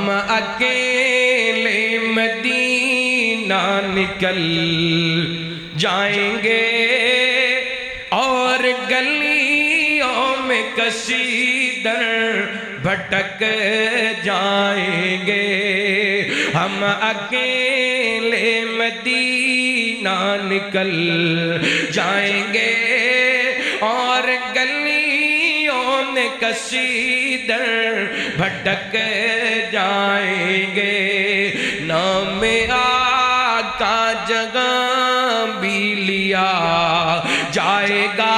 ہم اکیلے مدینہ نکل جائیں گے اور گلیوں میں کشیدر بھٹک جائیں گے ہم اکیلے مدینہ نکل جائیں گے اور گلیوں میں کشیدر بھٹک جائیں گے نام آقا جگہ بھی لیا جائے گا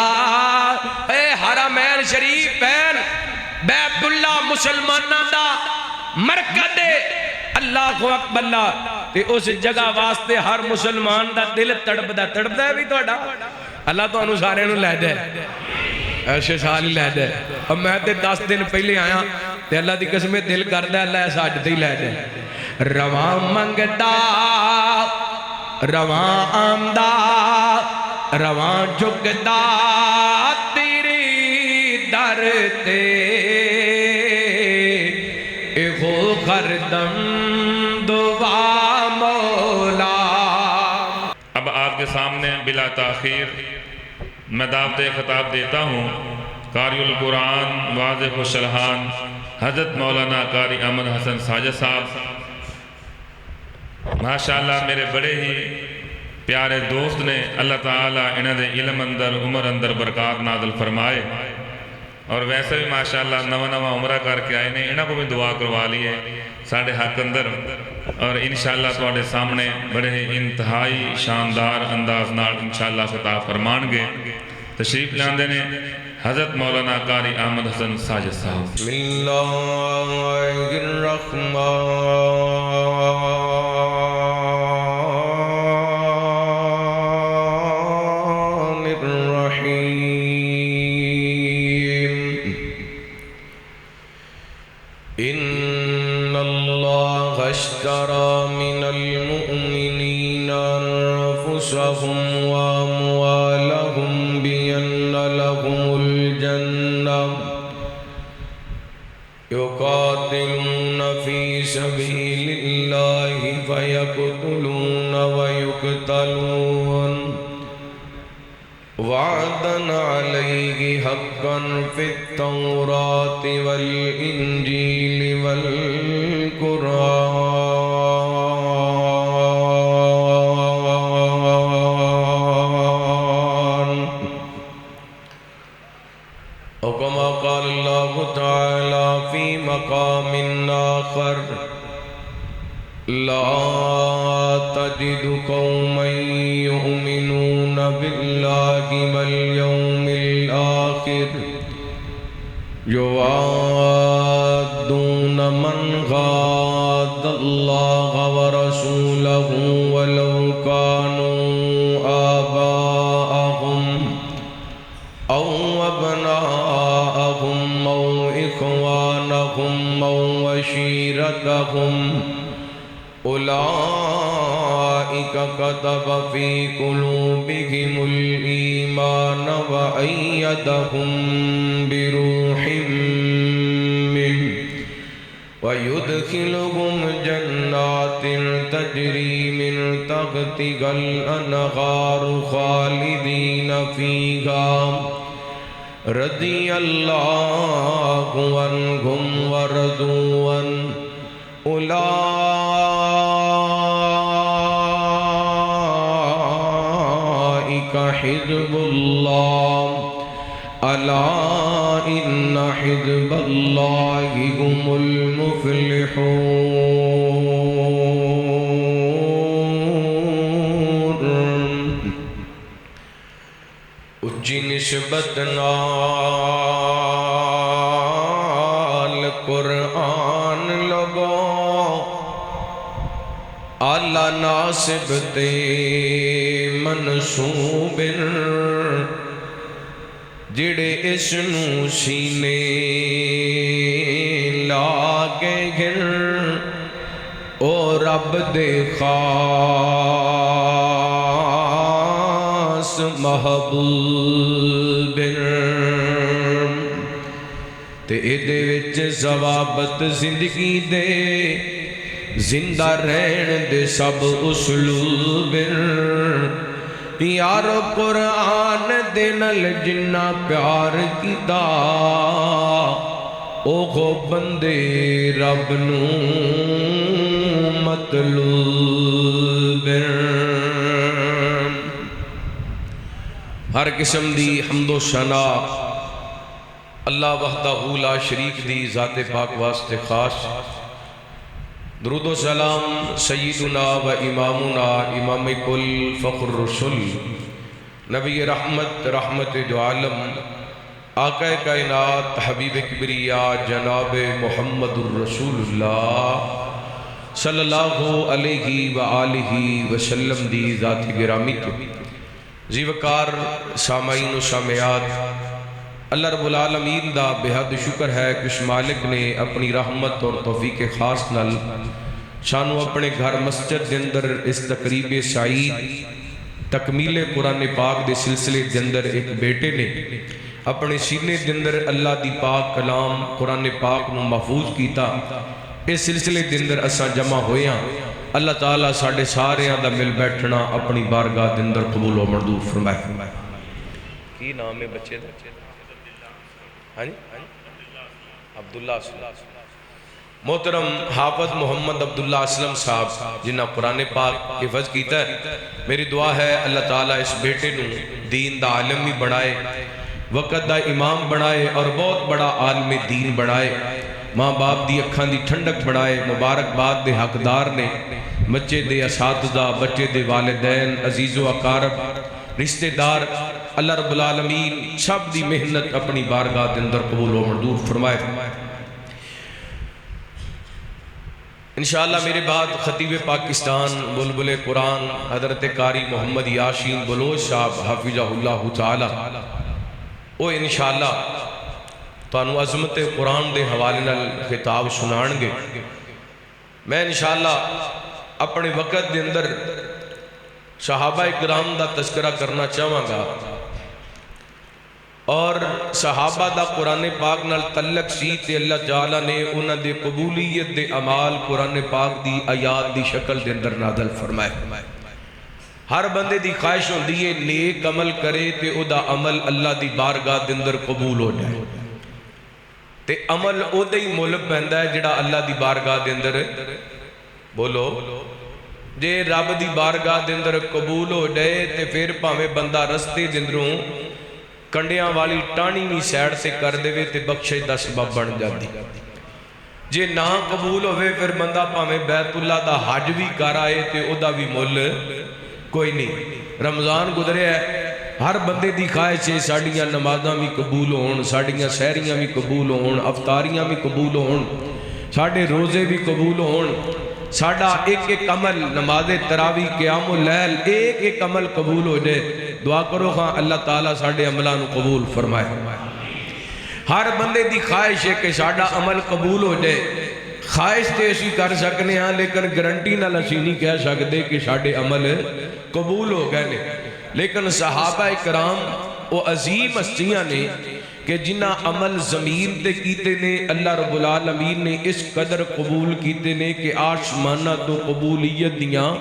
اے حرمین شریفین بیت اللہ مسلمانہ دا مرکز اللہ اکبر اللہ تے اس جگہ واسطے ہر مسلمان دا دل تڑپ ہے بھی تو اللہ تو انہوں سارے انہوں لے دے ایسے سال ہی لے دے اب میں تے 10 دن پہلے آیا تے اللہ دی قسمیں دل کر دے اللہ ایسا اجتے ہی لے دے رواں منگتا رواں آمدہ رواں جھکدا تیری در تے اے ہو خردم دعا مولا اب آپ کے سامنے بلا تاخیر میں دعوت خطاب دیتا ہوں قاری القرآن واضح الشلحان حضرت مولانا قاری احمد حسن ساجد صاحب ماشاءاللہ میرے بڑے ہی پیارے دوست نے اللہ تعالیٰ انہوں نے علم اندر عمر اندر برکات نازل فرمائے اور ویسے بھی ماشاءاللہ نواں عمرہ کر کے آئے نے انہوں کو بھی دعا کروا لی ہے ساڑھے حق اندر اور انشاءاللہ تواڈے سامنے بڑے انتہائی شاندار انداز نال انشاءاللہ خطاب فرمان گے تشریف لاندے نے حضرت مولانا قاری احمد حسن ساجد صاحب بسم اللہ الرحمن الرحیم ان اللہ اشترى من المؤمنین انفسهم واموالهم بأن لهم الجنة يقاتلون في سبيل الله فيقتلون ويقتلون وعدا عليه حقا في التوراة والإنجيل والقرآن وكما قال الله تعالى في مقام آخر لا تجد قوما يؤمنون بالله واليوم الآخر يوادون من غاد الله ورسوله ولو كانوا آباءهم أو أبناءهم أو إخوانهم أو عشيرتهم أولئك كتب في قلوبهم الإيمان وأيدهم بروح منه ويدخلهم جنات تجري من تحتها الأنهار خالدين فيها رضي الله عنهم ورضوا عنه أولئك حزب الله ألا إن حزب الله هم المفلحون اچھی نسبت نال قرآن لگو اعلیٰ ناسب تے منصوب جڑے اس نو سینے لاگے گر او رب دے خاص محبوب تے ایدے وچ ضوابط زندگی دے زندہ رہن دے سب اسلوب یارو قرآن دے نال جنہ پیار کیتا او خو بندے رب نو مطلوب ہر قسم دی حمد و ثنا اللہ وحدہ لا شریک دی ذات پاک واسطے خاص درود و سلام سیدنا و امامنا امام کل فخر رسول نبی رحمت دو عالم آقا کائنات حبیب کبریاء جناب محمد الرسول اللہ صلی اللہ علیہ وآلہ وسلم دی ذات گرامی تو زیوکار سامعین و سامعات اللہ رب العالمین دا بہت شکر ہے کہ اس مالک نے اپنی رحمت اور توفیق خاص نال شانو اپنے گھر مسجد دے اندر اس تقریب سعید تکمیل قرآن پاک دے سلسلے دے اندر ایک بیٹے نے اپنے سینے دے اندر اللہ دی پاک کلام قرآن پاک نو محفوظ کیتا اس سلسلے دے اندر اساں جمع ہوئے ہیں اللہ تعالیٰ ساڑھے سارے دا مل بیٹھنا اپنی بارگاہ دے اندر قبول و مردود فرمائے کی نام ہے بچے دے ہاں جی عبداللہ اسلم محترم حافظ محمد عبداللہ اسلم صاحب جنہ قرآن پاک حفظ کیتا ہے میری دعا ہے اللہ تعالیٰ اس بیٹے نو دین دا عالم بھی بڑھائے وقت دا امام بڑھائے اور بہت بڑا عالم دین بڑھائے ماں باپ دی اکھاں دی ٹھنڈک بڑھائے مبارکباد دے حقدار نے بچے دے اساتذہ بچے دے والدین عزیز و اقارب رشتہ دار اللہ رب العالمین سب دی محنت اپنی بارگاہ دے اندر قبول و مردود فرمائے انشاءاللہ میرے بعد خطیب پاکستان بلبل قرآن حضرت قاری محمد یاشین بلوچ صاحب حافظہ اللہ تعالی وہ انشاءاللہ تانوں عظمت قرآن دے حوالے نال خطاب سنان گے میں انشاءاللہ اپنے وقت دے اندر صحابہ اکرام دا تذکرہ کرنا چاہواں گا اور صحابہ دا قرآن پاک نال تعلق سی تے اللہ تعالیٰ نے انہاں دے قبولیت دے عمال قرآن پاک دی آیات دی شکل دے اندر نازل فرمائے ہر بندے دی خواہش ہوندی ہے نیک عمل کرے تے او دا عمل اللہ دی بارگاہ دے اندر قبول ہو جائے تے عمل او دے ہی مول پیندا ہے جڑا اللہ دی بارگاہ دے اندر بولو جے رب دی بارگاہ دے اندر قبول ہو جائے تے پھر پاویں بندہ رستے دے اندروں کنڈیاں والی ٹانی بھی سیڑ سے کر دے تے بخشش دا سبب بن جاتی جے نہ قبول ہوئے پھر بندہ پاویں بیت اللہ دا حج بھی کر آئے تے او دا بھی مول کوئی نہیں رمضان گزرے ہے ہر بندے دی خواہش ہے ساڑیاں نمازاں بھی قبول ہون ساڑیاں سحریاں بھی قبول ہون افطاریاں بھی قبول ہون ساڑھے روزے بھی قبول ہون ساڑھا ایک ایک عمل نماز تراویح قیام اللیل ایک ایک عمل قبول ہو جائے دعا کرو خواہ اللہ تعالیٰ ساڑھے عملان قبول فرمائے ہر بندے دی خواہش ہے کہ ساڑھا عمل قبول ہو جائے خواہش تے اسی کر سکنے ہاں لیکن گرنٹی نہ لسی نہیں کہہ سکتے کہ ساڑھے عمل قبول ہو گئے نے لیکن صحابہ اکرام وہ عظیم ہستیاں نے کہ جنہ عمل زمین تے کیتے نے اللہ رب العالمین نے اس قدر قبول کیتے نے کہ آسمانہ تو قبولیت دیاں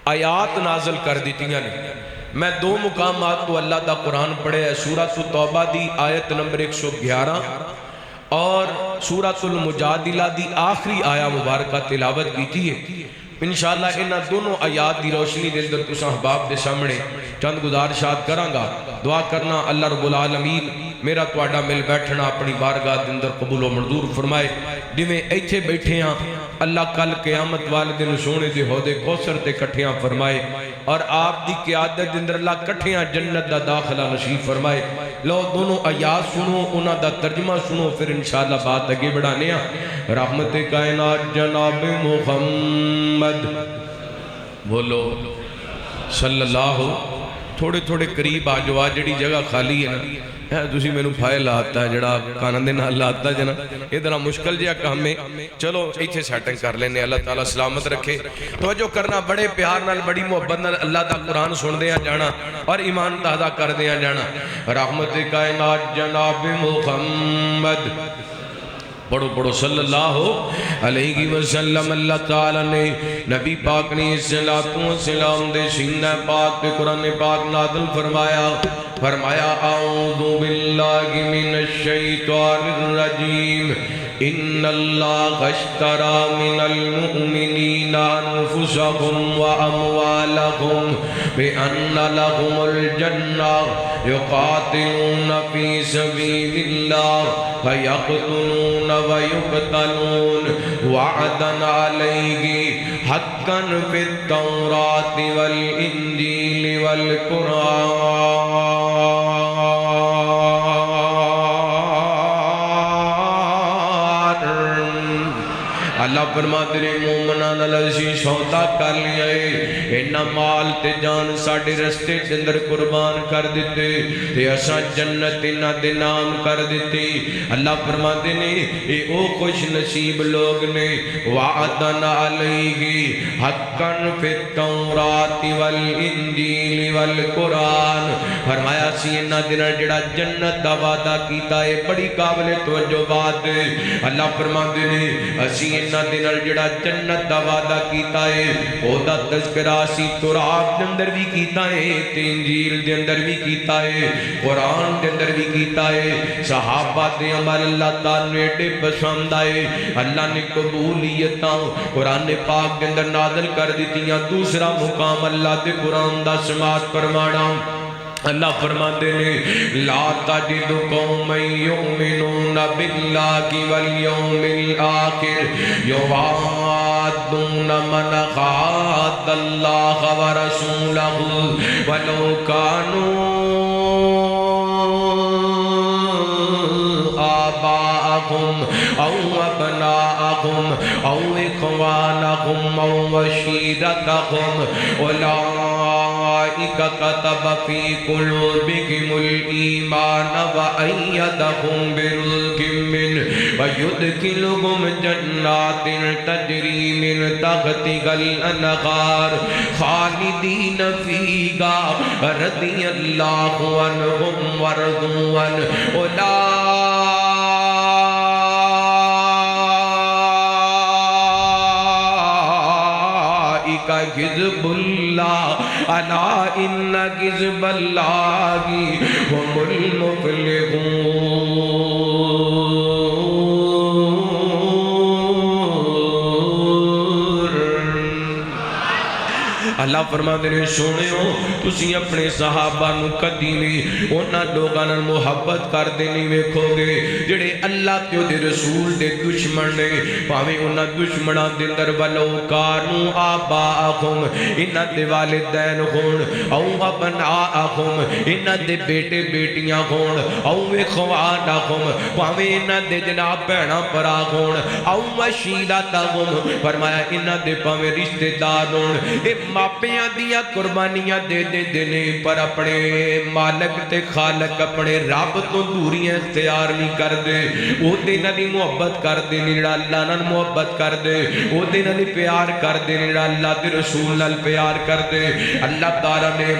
آیات نازل کر دیتیاں نے میں دو مقامات تو اللہ دا قرآن پڑھے ہے سورۃ توبہ دی آیت نمبر 111 اور سورۃ المجادلہ دی آخری آیہ مبارکہ تلاوت کیتی ہے انشاءاللہ انہاں دونوں آیات دی روشنی دے اندر تساں احباب دے سامنے چند گزارشات کراں گا دعا کرنا اللہ رب العالمین میرا تواڈا مل بیٹھنا اپنی بارگاہ دے اندر قبول و منظور فرمائے جویں ایتھے بیٹھے ہاں اللہ کل قیامت والے دن سونے دے عہدے کوثر تے کٹھیاں فرمائے اور آپ دی قیادت دے اندر اللہ کٹھیاں جنت دا داخلہ نصیب فرمائے لو دونوں آیات سنو انہاں دا ترجمہ سنو پھر انشاءاللہ بات اگے بڑھانے ہاں رحمت کائنات جناب محمد بولو صلی اللہ تھوڑے تھوڑے قریب آجو جڑی جگہ خالی ہے نا تسی مینوں فائل لاتا ہے جڑا کاناں دے نال لاتا جنا یہ ذرا مشکل جہا کام ہے چلو ایتھے سیٹنگ کر لینے اللہ تعالیٰ سلامت رکھے توجہ کرنا بڑے پیار نال بڑی محبت نال اللہ دا قرآن سن دیا جانا اور ایمان تازہ کر دیا جانا رحمت کائنات جناب محمد پڑھو پڑھو صلی اللہ علیہ وسلم اللہ تعالیٰ نے نبی پاک نے السلام دے سینہ پاک پہ قرآن پاک نازل فرمایا اعوذ باللہ من الشیطان الرجیم ان اللہ اشترى من المؤمنین انفسهم واموالهم بان لهم الجنہ یقاتلون فی سبیل اللہ فیقتلون ویقتلون وعدا علیہ حقا فی التوراۃ والانجیل والقرآن اللہ فرماتے ہیں مومنان اللہ سودا کر لیا ہے اینا مال تے جان ساڑھے رستے کے اندر قربان کر دیتے تے اسا جنت انہ دے نام کر دیتے اللہ فرماتے ہیں اے او خوش نصیب لوگ نے وعدن علیہ حقا فی التوراۃ والانجیل والقرآن فرمایا سی انہ دنہ جڑا جنت دا وعدہ کیتا ہے بڑی قابل توجہ بات ہے اللہ فرماتے ہیں اسی انہ دنال جڑا جنت دا وعدہ کیتا ہے او دا تذکرہ سی تورات دے اندر بھی کیتا ہے انجیل دے اندر بھی کیتا ہے قرآن دے اندر بھی کیتا ہے صحابہ دے عمل اللہ تعالیٰ نے ایڈے پسند آئے اللہ نے قبولیتاں قرآن پاک دے اندر نازل کر دیتیاں دوسرا مقام اللہ دے قرآن دا سماعت فرمانا اللہ فرماتے ہیں لا تجد قوم یؤمنون باللہ والیوم الآخر یوادون من خاد اللہ ورسولہ ولو کانوا آباءهم او ابناءهم او اخوانهم او عشیرتهم اولئک كتب في قلوبهم الإيمان وأيدهم بروح منه ويدخلهم جنات تجري من تحتها الأنهار خالدين فيها رضي الله عنهم ورضوا عنه حزب اللہ الا ان حزب اللہ هم المفلحون اللہ فرماتے ہیں سونےو تسی اپنے صحابہ نو کدی نہیں انہاں لوگاں نال محبت کردے نہیں ویکھو گے جڑے اللہ تے دے رسول دے دشمن نے پاویں انہاں دشمناں دے اندر ولو کانوا آباءہم انہاں دے والدین ہون او ابناءہم انہاں دے بیٹے بیٹیاں ہون او اخوانہم پاویں انہاں دے جناب بہناں بھرا ہون او عشیرتہم فرمایا انہاں دے پاویں رشتہ دار ہون اے ماپیاں دیا قربانیاں دے دے دینے پر اپنے مالک تے خالق اپنے رب تو دوریاں اختیار نہیں کر دے او دے نالی محبت کر دے نیڑا اللہ نال محبت کر دے او دے نالی پیار کر دے نیڑا اللہ دے رسول نال پیار کر دے اللہ تعالیٰ نے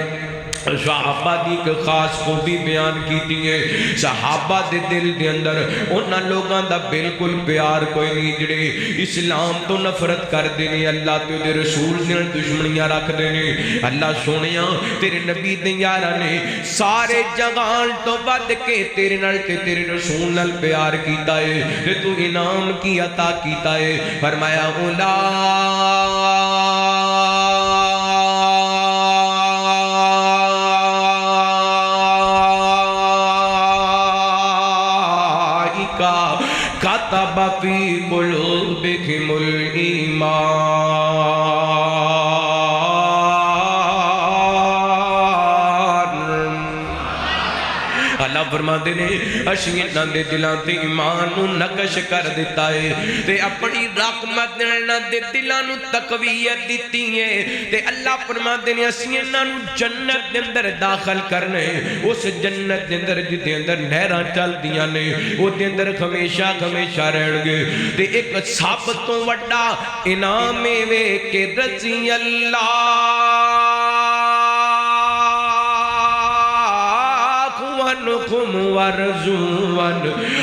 صحابہ دی ایک خاص خوبی بیان کی دیئے صحابہ دے دل دے اندر انہاں لوگاں دا بالکل پیار کوئی نہیں جڑے اسلام تو نفرت کر دینے اللہ تے دے رسول نے دشمنیاں رکھ دینے اللہ سونیاں تیرے نبی دے یارہ نے سارے جگان تو بد کے تیرے نال تے تیرے رسول نال پیار کیتا ہے تے تو انعام کی عطا کیتا ہے فرمایا اولا كتب في قلوبهم الإيمان اللہ فرماتے ہیں اسی انہاں دے دلاں تے ایمان نو نقش کر دیتا ہے تے اپنی رحمت انہاں دے دلاں نو تقویت دتی ہے تے اللہ فرماندے نے اسی انہاں نو جنت دے اندر داخل کرنے اس جنت دے اندر جدے اندر نہراں چل دیاں نے او دے اندر ہمیشہ ہمیشہ رہن گے تے ایک سب تو وڈا انعام وے کہ رضی اللہ عنکم ورضوان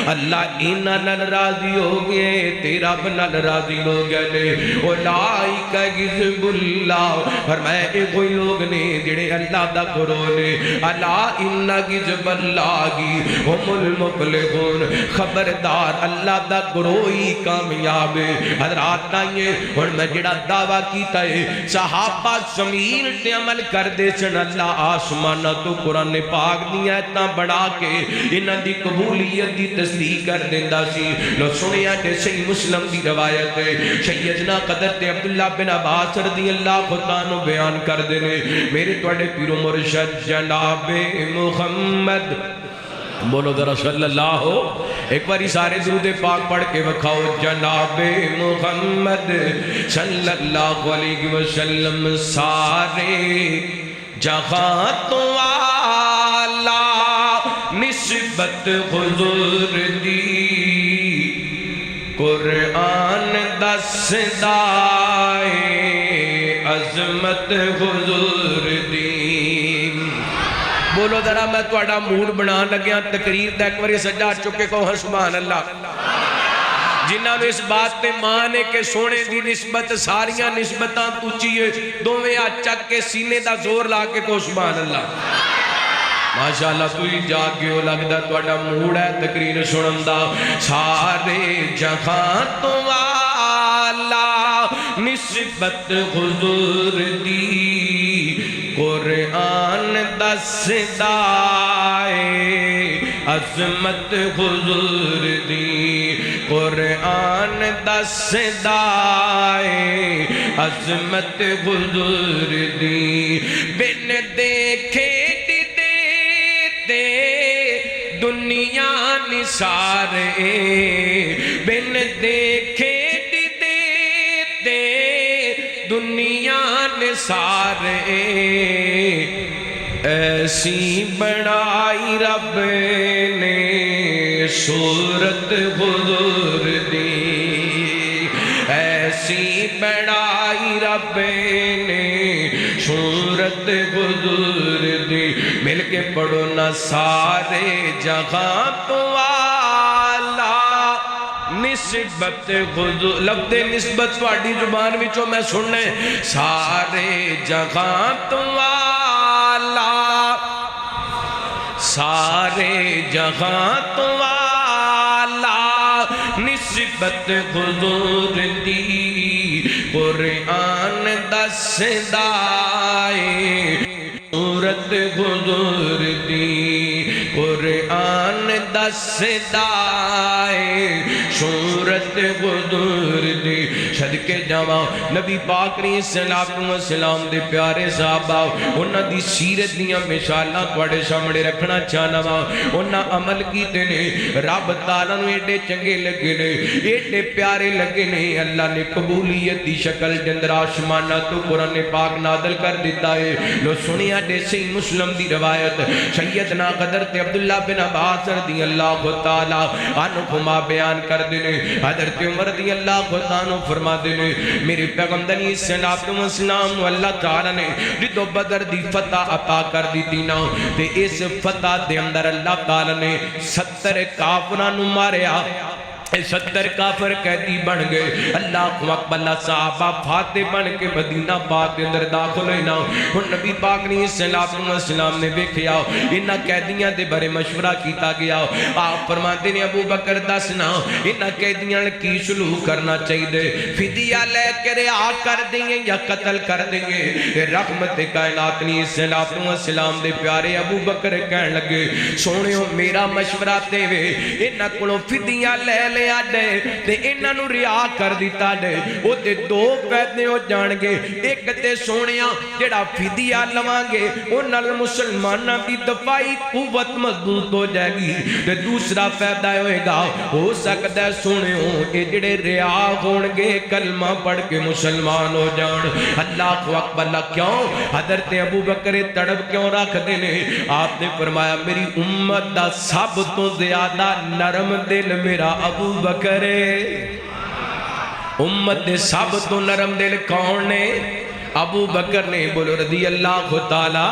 اللہ انہاں نال راضی ہو گئے تیرا بنال راضی ہو گئے اولئک حزب اللہ فرمایا اے کوئی لوگ نے جڑے اللہ دا گروہ نے الا ان حزب اللہ ہم المفلحون خبردار اللہ دا گروہ ہی کامیاب ہے حضرات آئیے اور میں جڑا دعویٰ کیتا ہے صحابہ زمین تے عمل کر دے سن اللہ آسمانہ تو قرآن پاک دیا اتنا بڑھا کے انہاں دی قبولیت دی تصدیق کر دیندہ سی لو سنیا کہ صحیح مسلم دی روایت ہے سیدنا قدرت عبداللہ بن عباس رضی اللہ خدا نو بیان کر دینے میرے توڑے پیر و مرشد جناب محمد بولو ذرا صلی اللہ ہو ایک باری سارے درود پاک پڑھ کے وکھاؤ جناب محمد صلی اللہ علیہ وسلم سارے جہاں تو آلہ نسبت حضور دی قرآن دس دائے عظمت حضور دی بولو ذرا میں توڑا موڈ بنا لگیا تقریر دا ایک باری سجا چکے کو سبحان اللہ جنہاں نے اس بات تے مانے کہ سونے دی نسبت ساریاں نسبتاں پوچھئے دوویں چک کے سینے دا زور لا کے کو سبحان اللہ ماشاءاللہ تو ہی جاگ گئے ہو لگتا توڑا موڑ ہے تقریر سنندہ سارے جہاں تو آلہ نسبت حضور دی قرآن دس دائے عظمت حضور دی قرآن دس دائے عظمت حضور دی بن دیکھے دنیا نثارے بن دیکھے دیتے دنیا نثارے ایسی بڑائی رب نے صورت حضور دی ایسی بڑائی رب نے صورت حضور دی مل کے پڑھو نہ سارے جہاں تو آلہ نسبت حضور لفظ نسبت واڑی زبان وچوں میں سننے سارے جہاں تو آلہ سارے جہاں تو آلہ نسبت حضور دی قرآن دس دائے صورت حضور دی قرآن دس دائے صورت حضور دی صدقے جاواں نبی پاک علیہ السلام دے پیارے صحابہ انہاں دی سیرت دیاں مثالاں تواڈے سامنے رکھنا چاہنا وا انہاں عمل کیتے نے رب تعالیٰ نو ایڈے چنگے لگے نے ایڈے پیارے لگے نے اللہ نے قبولیت دی شکل دے اندر آسمانہ تو قرآن پاک نازل کر دیتا ہے لو سنیا دے صحیح مسلم دی روایت سیدنا حضرت عبداللہ بن عباس رضی اللہ تعالیٰ عنہما بیان کر دینے حضرت عمر رضی اللہ عنہ فرما دینے میرے پیغمبر علیہ السلام اللہ تعالیٰ نے جدو بدر دی فتح عطا کر دی دینا تے اس فتح دے اندر اللہ تعالیٰ نے 70 کافرانو ماریا 70 کافر قیدی بن گئے اللہ اکبر اللہ صحابہ فاتح بن کے مدینہ پاک دے اندر داخل ہوئے نا اور نبی پاک نے السلام نے دیکھیا انہاں قیدیاں دے بارے مشورہ کیتا گیا آپ فرماتے ہیں ابو بکر دسنا انہاں قیدیاں کی سلوک کرنا چاہیے فدیہ لے کے رہا کر دیں گے یا قتل کر دیں گے رحمت کائنات نے السلام دے پیارے ابو بکر کہنے لگے سونے میرا مشورہ دے وے انہاں کولوں فدیہ لے لیا دے تے انہاں نو ریا کر دیتا دے او تے دو فائدے ہو جان گے ایک تے سونیاں جڑا فدیہ لواں گے او نال مسلماناں دی دفاعی قوت مضبوط ہو جائے گی تے دوسرا فائدہ ہوئے گا ہو سکتا ہے سونیوں کہ جڑے ریا ہون گے کلمہ پڑھ کے مسلمان ہو جان اللہ اکبر اللہ کیوں حضرت ابو بکر تڑپ کیوں رکھ دینے آپ نے فرمایا میری امت دا سب تو زیادہ نرم دل میرا ابو بکر ہے امت دے سب تو نرم دل کون نے ابو بکر نے بولو رضی اللہ تعالیٰ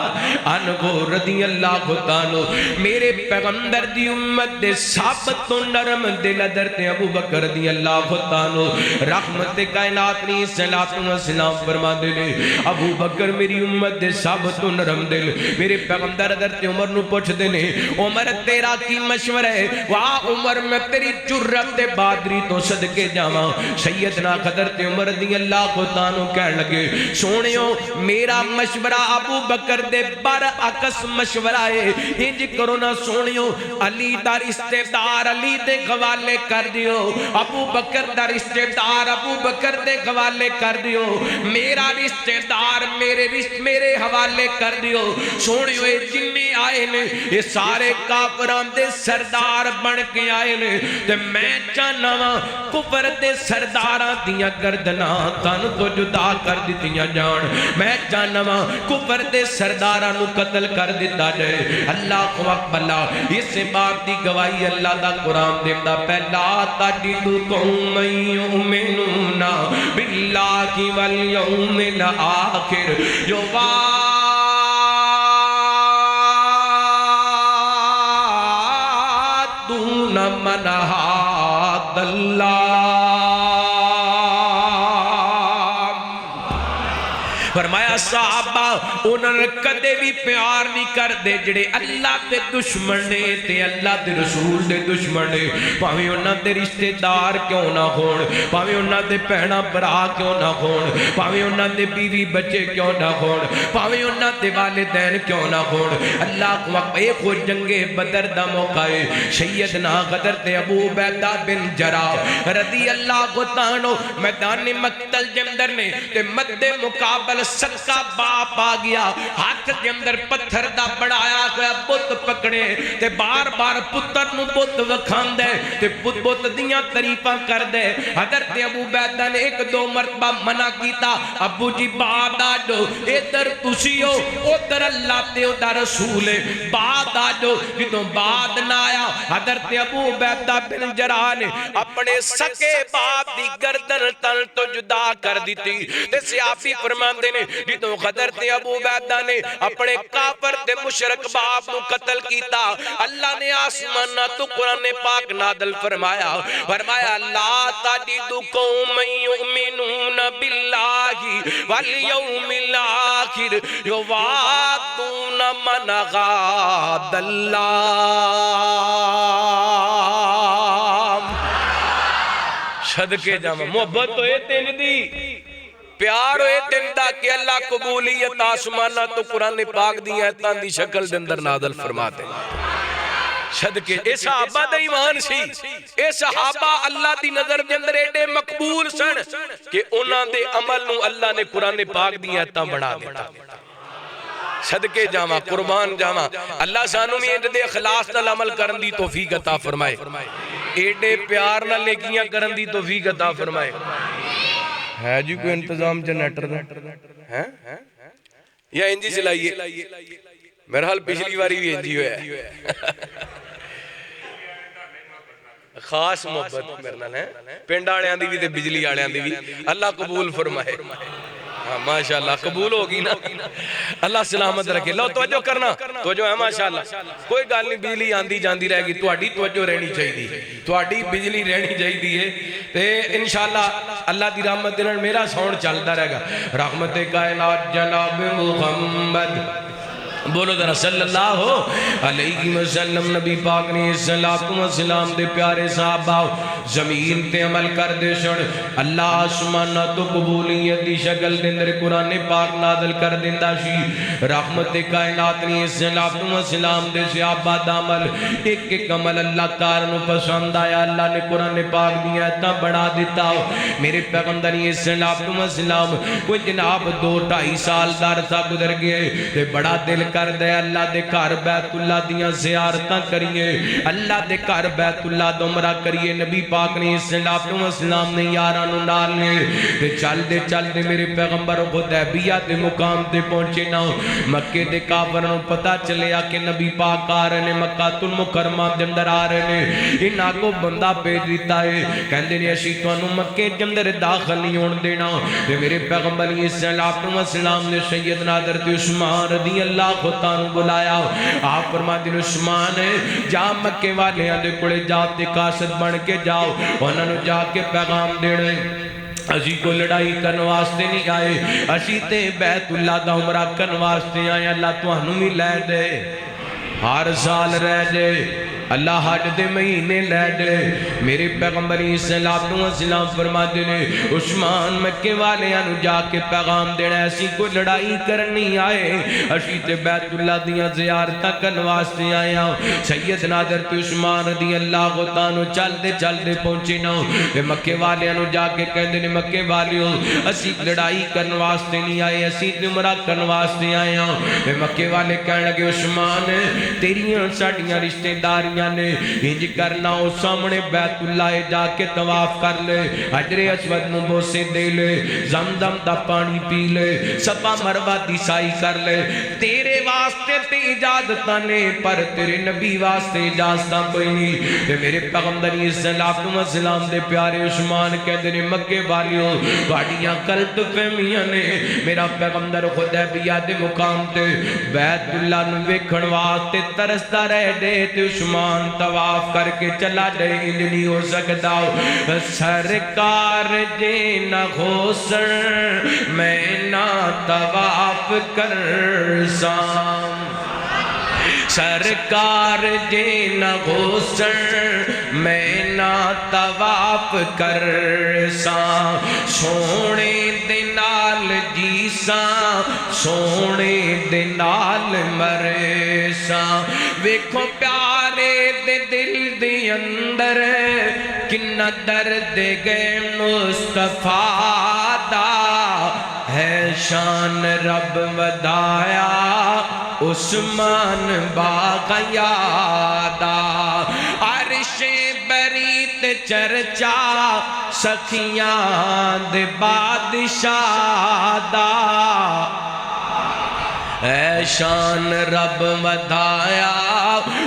عنہ رضی اللہ تعالیٰ میرے پیغمبر دی امت دے سب تو نرم دل حضرت ابو بکر رضی اللہ تعالیٰ رحمت کائنات نے صلاۃ و سلام فرما دے ابو بکر میری امت دے سب تو نرم دل میرے پیغمبر حضرت عمر نو پوچھ دینے عمر تیرا کی مشورہ ہے واہ عمر میں تیری جرت بادری تو صدقے جاواں سیدنا حضرت عمر رضی اللہ تعالیٰ کہنے لگے سونیوں میرا مشورہ ابو بکر دے برعکس مشورہ ہے انج کرو نا سونیوں علی دا رشتہ دار علی دے حوالے کر دیو ابو بکر دا رشتہ دار ابو بکر دے حوالے کر دیو میرا رشتہ دار میرے حوالے کر دیو سونیوں اے جنی آئے نے یہ سارے کافران دے سردار بن کے آئے نے تے میں چاہنا وا کفر دے سرداراں دیاں گردناں تن تو جدا کر دتیاں جان میں جانواں کفر دے سردارانو قتل کر دیتا جائے اللہ اکبر اللہ اس بات دی گواہی اللہ دا قرآن دیندہ پہلا تجدو قوم یؤمنون باللہ والیوم الآخر یوادون من حاد اللہ فرمایا صحابہ انہوں نے کدے بھی پیار نہیں کر دے جڑے اللہ دے دشمن نے تے اللہ دے رسول دے دشمن نے پاویں انہاں دے رشتہ دار کیوں نہ ہون پاویں انہاں دے بہنا برا کیوں نہ ہون پاویں انہاں دے بیوی بچے کیوں نہ ہون پاویں انہاں دے والدین کیوں نہ ہون اللہ کو ایک ہو جنگ بدر دا موقع ہے سیدنا حضرت ابو عبیدہ بن جراح رضی اللہ عنہ میدان مقتل دے اندر نے تے مد مقابل سکا باپ آ گیا ہاتھ کے اندر پتھر دا بڑھایا گیا بت پکڑے تے بار بار پتر نو بت وکھان دے تے بت دیاں تعریفاں کر دے حضرت ابو عبیدہ نے ایک دو مرتبہ منع کیتا ابو جی بعد آجو ادھر تسی ہو ادھر اللہ تے ادھر رسول بعد آجو جدوں بعد نہ آیا حضرت ابو عبیدہ بن جراح نے اپنے سکے باپ دی گردن تن تو جدا کر دیتی تے صحابی فرماندے نے جدوں حضرت ابو عبیدہ نے اپنے کافر تے مشرک باپ نو قتل کیتا اللہ نے آسمان تو قرآن پاک نادل فرمایا لا تجد قوم یؤمنون باللہ والیوم الآخر یوادون من حاد اللہ صدقے جامع محبت تو اے تین دی پیار ہوئے تندہ کہ اللہ قبولیت آسمانہ تو قرآن پاک دی ایتان دی شکل دندر نادل فرماتے صدقے اے صحابہ دا ایمان سی اے صحابہ اللہ دی نظر دندر ایڈے مقبول سن کہ انہاں دے عمل نو اللہ نے قرآن پاک دی ایتان بڑھا دیتا صدقے جامع قربان جامع اللہ سانو میں ایڈے اخلاص نال عمل کرن دی توفیق عطا فرمائے ایڈے پیار نال نیکیاں کرن دی توفیق عطا فرمائے ہے جی کوئی انتظام جنریٹر دا ہے یا انجی چلائیے میرا حال پچھلی باری بھی انجی ہویا ہے خاص محبت میرے نال ہے پنڈ آڑیاں دی بھی تے بجلی آڑیاں دی بھی اللہ قبول فرمائے ماشاءاللہ قبول ہوگی نا اللہ سلامت رکھے لو توجہ کرنا توجہ ہے ماشاءاللہ کوئی گال نہیں بجلی آندی جاندی رہے گی تواڈی توجہ رہنی چاہیے تواڈی بجلی رہنی چاہیے تے انشاءاللہ اللہ دی رحمت دینن میرا ساؤنڈ چلتا رہے گا رحمت کائنات جناب محمد بولو ذرا صلی اللہ علیہ وسلم نبی پاک نے صلاۃ و سلام دے پیارے صحابہ زمین تے عمل کر دے سن اللہ آسمانہ تو قبولیت دی شکل دے اندر قرآن پاک نازل کر دیندا سی رحمت کائنات نے اسلام دے صحابہ دا عمل ایک ایک عمل اللہ کار نو پسند آیا اللہ نے قرآن پاک دی ایتاں بڑھا دیتا میرے پیغمبر اسلام کوئی جناب 2-2.5 سال دا عرصہ گزر گئے تے بڑا دل کر دے اللہ دے گھر بیت اللہ دیاں زیارتاں کریے اللہ دے گھر بیت اللہ دا عمرہ کریے نبی پاک نے اسلام نے یاراں نو نال نے تے چل دے میرے پیغمبر حدیبیہ دے مقام تے پہنچے نا مکے دے کافراں نو پتہ چلیا کہ نبی پاک آ رہے نے مکہ المکرمہ دے اندر آ رہے نے انہاں کو بندہ بھیج دیتا ہے کہندے نے اسی تانوں مکے دے اندر داخل نہیں ہون دینا تے میرے پیغمبر اسلام نے سیدنا حضرت عثمان رضی اللہ عنہ بلایا آپ فرماتے ہیں عثمان جا مکے والیاں دے کولے جا تے قاصد بن کے جاؤ انہاں نو جا کے پیغام دینا اسی کو لڑائی کرن واسطے نہیں آئے اسی تے بیت اللہ دا عمرہ کرن واسطے آئے اللہ تانوں بھی لے دے ہر سال رہ دے اللہ حج دے مہینے لے دے میرے پیغمبر اسلام فرماتے ہیں عثمان مکے والیاں نو جا کے پیغام دینا ایسی کوئی لڑائی کرنی آئے اسی تے بیت اللہ دیاں زیارتاں کرن واسطے آیا سیدنا حضرت عثمان رضی اللہ عنہ چل دے پہنچے نا مکے والیاں نو جا کے کہندے نے مکے والیو اسی لڑائی کرن واسطے نہیں آئے اسی عمرہ کرن واسطے آئے ہاں مکے والے کہنے لگے عثمان تیریاں ساڈیاں رشتہ داریاں نے انج کرنا او سامنے بیت اللہ جا کے طواف کر لے حجر اسود نو بوسے دے لے زمزم دا پانی پی لے صفا مروہ دی سائی کر لے تیرے واسطے تے اجازتاں نے پر تیرے نبی واسطے اجازتاں کوئی نہیں تے میرے پیغمبر اسلام دے پیارے عثمان کہندے نے مکے والیو تہاڈیاں غلط فہمیاں نے میرا پیغمبر حدیبیہ دے مقام تے بیت اللہ نو ویکھن واسطے ترسدا رہ دے تے عثمان طواف کر کے چلا جائے انج نہیں ہو سکتا سرکار جے نہ غسل میں نہ طواف کر سام سرکار جے نہ غسل میں نہ طواف کر ساں سونے دے نال جی ساں سونے دے نال مرے ساں ویکھو پیارے دے دل دے اندر کنا درد گئے مصطفیٰ دا ہے شان رب ودایا عثمان باغ یادا عرش بریت چرچا سخیاں دے بادشاہ دا اے شان رب ودایا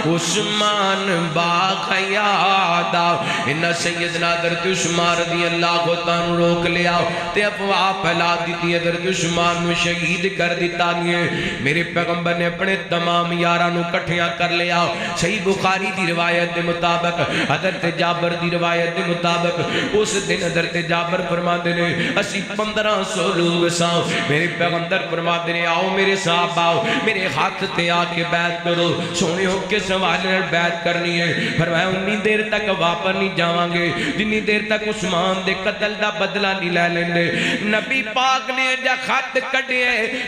عثمان باغ یادا انہا سیدنا حضرت عثمان رضی اللہ عنہ روک لیا تے افواہ پھیلا دیتی حضرت عثمان نو شہید کر دیتا گئے میرے پیغمبر نے اپنے تمام یارانو کٹھیاں کر لیا صحیح بخاری دی روایت دے مطابق حضرت جابر دی روایت دے مطابق اس دن حضرت جابر فرماتے نے اسی 1500 لوگ ساں میرے پیغمبر فرماتے نے آؤ میرے صاحب آؤ میرے ہاتھ تے آ کے بیعت کرو سونے ہو کے سوالے بیعت کرنی ہے فرمایا انی دیر تک واپس نہیں جاواں گے جنی دیر تک عثمان دے قتل دا بدلہ نہیں لے لیندے نبی پاک نے جا خط کٹے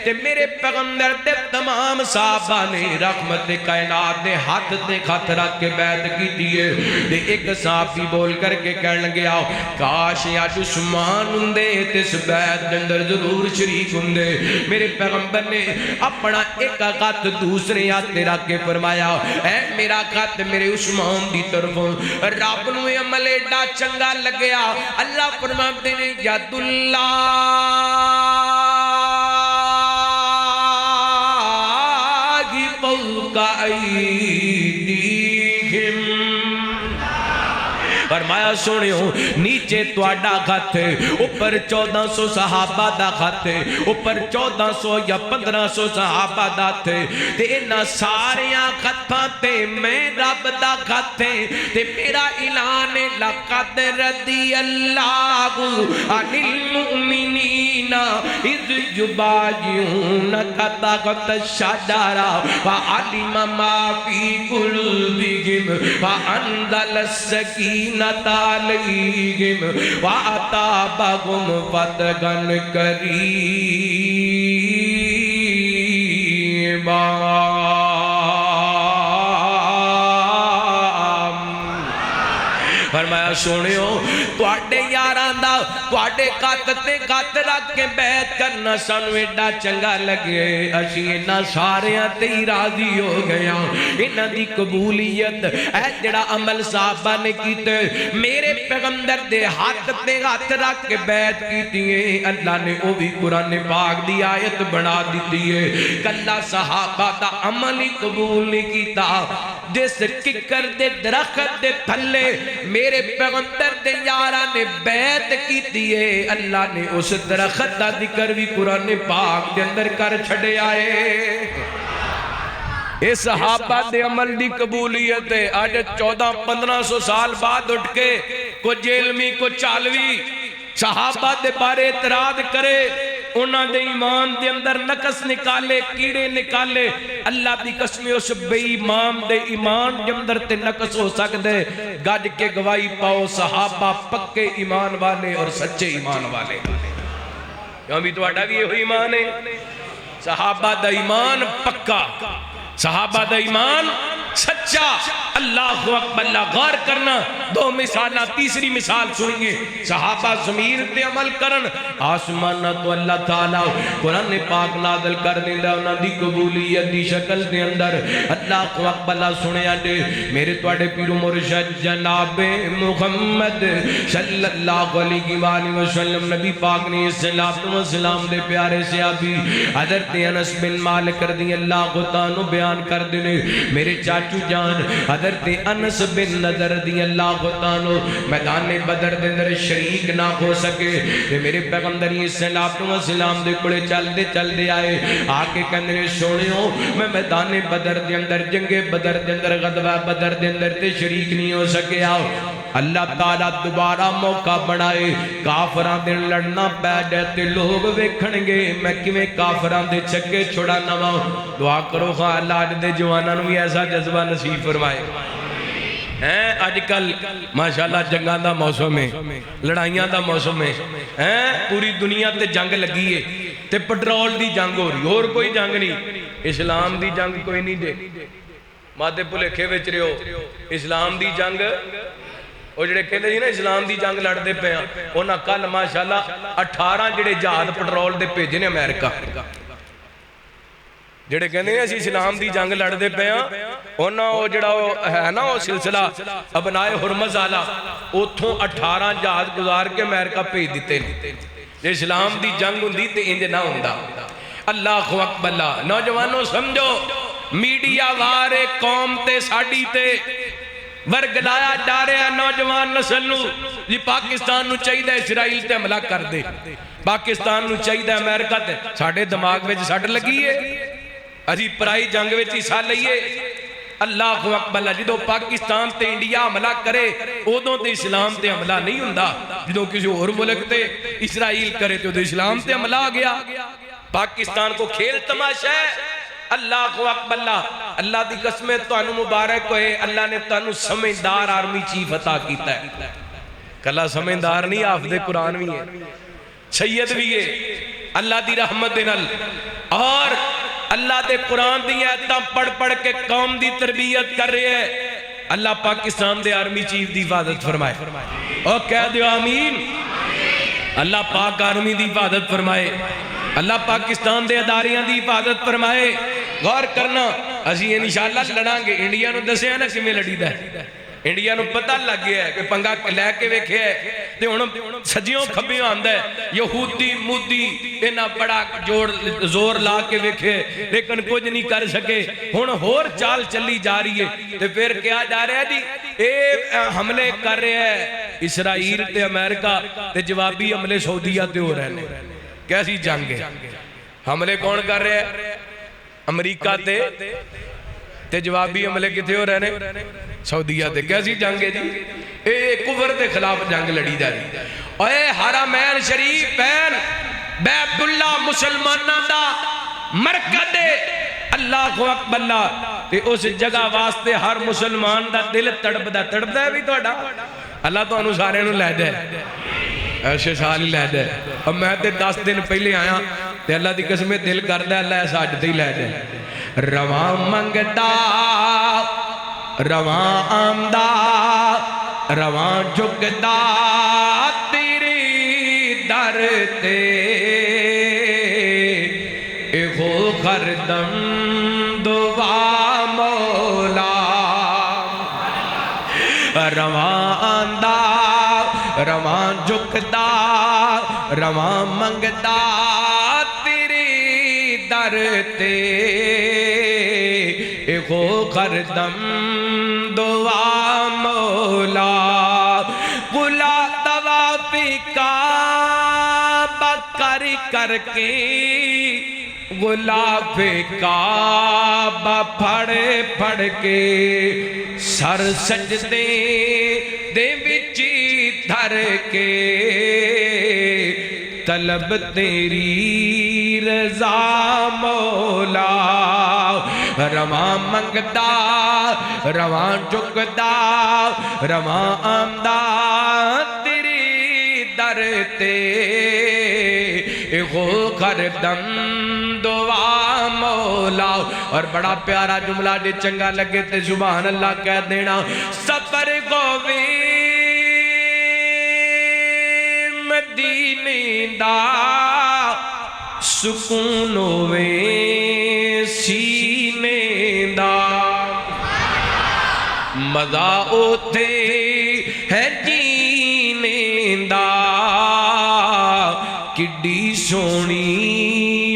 تے میرے پیغمبر تے تمام صحابہ نے رحمت کائنات دے ہاتھ تے خط رکھ کے بیعت کی دیئے تے ایک صحابی بول کر کے کہنے لگے آؤ کاش آج عثمان ہندے تے اس بیعت اندر ضرور شریک ہندے میرے پیغمبر نے اپنا ایک خط دوسرے ہاتھ رکھ کے فرمایا اے میرا خط میرے عثمان دی طرفوں رب نو عمل ایڈا چنگا لگیا اللہ فرماتے ہیں ید اللہ فوق ایدیہم فرمایا سنیو نیچے تواڈا خط ہے اوپر 1400 صحابہ دا خط ہے اوپر 1400 یا 1500 صحابہ دا تھے تے انہاں ساریاں خطاں تے میں رب دا خط ہے تے میرا اعلان لقد رضی اللہ عن المؤمنین إذ يبايعونك تحت الشجرة فعلم ما في قلوبهم فأنزل السكينة عليهم وأثابهم فتحا قريبا فرمایا سونیو تواڈے یاراں دا تواڈے کت تے کت رکھ کے بیعت کرنا سانو ایڈا چنگا لگے اسی انہاں ساریاں تے ہی راضی ہو گیا انہاں دی قبولیت اے جڑا عمل صحابہ نے کیتے میرے پیغمبر دے ہاتھ تے ہاتھ رکھ کے بیعت کیتی ہے اللہ نے او بھی قرآن پاک دی آیت بنا دیتی ہے کلا صحابہ دا عمل ہی قبول نہیں کیتا جس ککر دے درخت دے تھلے میرے پیغمبر دے یارہ نے بیعت کی دیئے اللہ نے اس درخت دا ذکر بھی قرآن پاک دے اندر کر چھڑے آئے اے صحابہ دے عمل دی قبولیت ہے آج 1400-1500 سال بعد اٹھ کے کو جیلمی کو چالوی صحابہ دے بارے اعتراض کرے انہاں دے ایمان دے اندر نقص نکالے کیڑے نکالے اللہ دی قسم اس بے ایمان دے ایمان دے اندر تے نقص ہو سکدے گج کے گواہی پاؤ صحابہ پکے ایمان والے اور سچے ایمان والے کیوں بھی تو اڈا بھی یہ ایمان ہے صحابہ دا ایمان پکا صحابہ دا ایمان سچا اللہ اکبر اللہ غور کرنا دو مثالہ تیسری مثال سنیں گے صحابہ ضمیر تے عمل کرن آسمانہ تو اللہ تعالیٰ قرآن پاک نازل کر دیندہ انہاں دی قبولیت دی شکل دے اندر اللہ اکبر اللہ سنے آنڈے میرے توڑے پیرو مرشد جناب محمد صلی اللہ علیہ وآلہ وسلم نبی پاک نے السلام دے پیارے سے آبی حضرت انس بن مالک کر دی اللہ غطانو بیان کر دینے میرے چاچو جان حضرت انس بن نظر دی اللہ غطانو میدان بدر دے اندر شریک نہ ہو سکے میرے پیغمبر السلام دے کڑے چل دے آئے آکے کہنے سونیوں میں میدان بدر دے اندر جنگ بدر دے اندر غزوہ بدر دے اندر تے شریک نہیں ہو سکے آؤ اللہ تعالیٰ دوبارہ موقع بڑھائے کافران دے لڑنا بیٹھے تے لوگ ویکھنگے میں کیویں کافران دے چکے چھوڑا نواں دعا کرو خواہ اللہ آج دے جوانان بھی ایسا جذبہ نصیب فرمائے آج کل ماشاءاللہ جنگان دا موسم ہے لڑائیاں دا موسم ہے پوری دنیا تے جنگ لگی ہے تے پٹرول دی جنگ ہو رہی اور کوئی جنگ نہیں اسلام دی جنگ کوئی نہیں دے مادے پلے کھے وچ رہے ہو اسلام دی جنگ اور جڑے کہتے ہیں نا اسلام دی جنگ لڑ دے پہ ہیں انہاں کل ماشاءاللہ 18 جڑے جہاد پٹرول دے پیجے نے امریکہ جڑے کہتے ہیں اسلام دی جنگ لڑ دے پہ ہیں انہاں وہ جڑا ہے نا وہ سلسلہ ابنائے حرمز آلہ اتھوں 18 جہاد گزار کے امریکہ پیج دیتے ہیں جے اسلام دی جنگ ہوندی تے انج نہ ہوندا اللہ اکبر اللہ نوجوانوں سمجھو میڈیا وارے قوم تے ساڑی تے ورگلایا جا رہے ہیں نوجوان نسل نو جی پاکستان نو چاہیے دے اسرائیل تے حملہ کر دے پاکستان نو چاہیے دے امریکہ تے ساڑھے دماغ میں ساڑھ لگی ہے اسی پرائی جنگ میں حصہ لئیے اللہ اکبر جدو پاکستان تے انڈیا حملہ کرے ادوں تے اسلام تے حملہ نہیں ہوندا جدو کسی اور ملک تے اسرائیل کرے تو اسلام تے حملہ آ گیا پاکستان کو کھیل تماشا ہے اللہ اکبر اللہ دی قسمیں تانو مبارک ہوئے اللہ نے تانو سمجھدار آرمی چیف عطا کیتا ہے کلا سمجھدار نہیں حافظ قرآن بھی ہے سید بھی ہے اللہ دی رحمت دنل اور اللہ دے قرآن دی آیتاں پڑھ پڑھ کے قوم دی تربیت کر رہے ہیں اللہ پاکستان دے آرمی چیف دی حفاظت فرمائے اور کہہ دیو آمین اللہ پاک آرمی دی حفاظت فرمائے اللہ پاکستان دے اداریاں دی حفاظت فرمائے غور کرنا اسی انشاءاللہ لڑاں گے انڈیا نو دسے ہیں نا کمیں لڑی دا ہے انڈیا نو پتہ لگ گیا ہے کہ پنگا لے کے ویکھے ہے تے انہوں سجیوں کھبیوں آندہ ہے یہودی مودی انہا بڑا زور لا کے ویکھے لیکن کچھ نہیں کر سکے انہوں ہور چال چلی جا رہی ہے تے پھر کیا جا رہے ہیں جی حملے کر رہے ہیں اسرائیل تے امریکہ تے جوابی حملے سعودیہ تے ہو رہے ہیں کیسی جنگ ہے حملے کون کر رہے ہیں امریکہ تے جوابی حملے کتے ہو رہے ہیں سعودیہ تے کیسی جنگ ہے جی کفر دے خلاف جنگ لڑی جا رہی اے حرمین شریف پین بیت مسلمانوں دا مرکز ہے اللہ اکبر تے اس جگہ واسطے ہر مسلمان دا دل تڑپدا ہے بھی تہاڈا اللہ تانوں سارے نوں لے دے ایسے سال ہی لے دے اب میں تے 10 دن پہلے آیا تے اللہ دی قسم دل کردا اللہ ساڈے تے ہی لے دے رواں منگدا رواں آمدا رواں جھکدا تیری در تے ایہو خردم دعا مولا رواں آندا رواں جھکدا رواں منگدا تیری در تے ایہو خردم دعا مولا بلا طوافی کعبہ کر کے غلاف کعبہ پھڑ کے سر سجدے دے وچی دھر کے طلب تیری رضا مولا رواں منگدا رواں جھکدا رواں آمدا تیری در تے ایہو خردم دعا مولا اور بڑا پیارا جملہ دے چنگا لگے تے سبحان اللہ کہہ دینا سفر گووے مدینے دا سکون ہووے سینے دا مزہ اوتھے ہے جینے دا کڈی سونی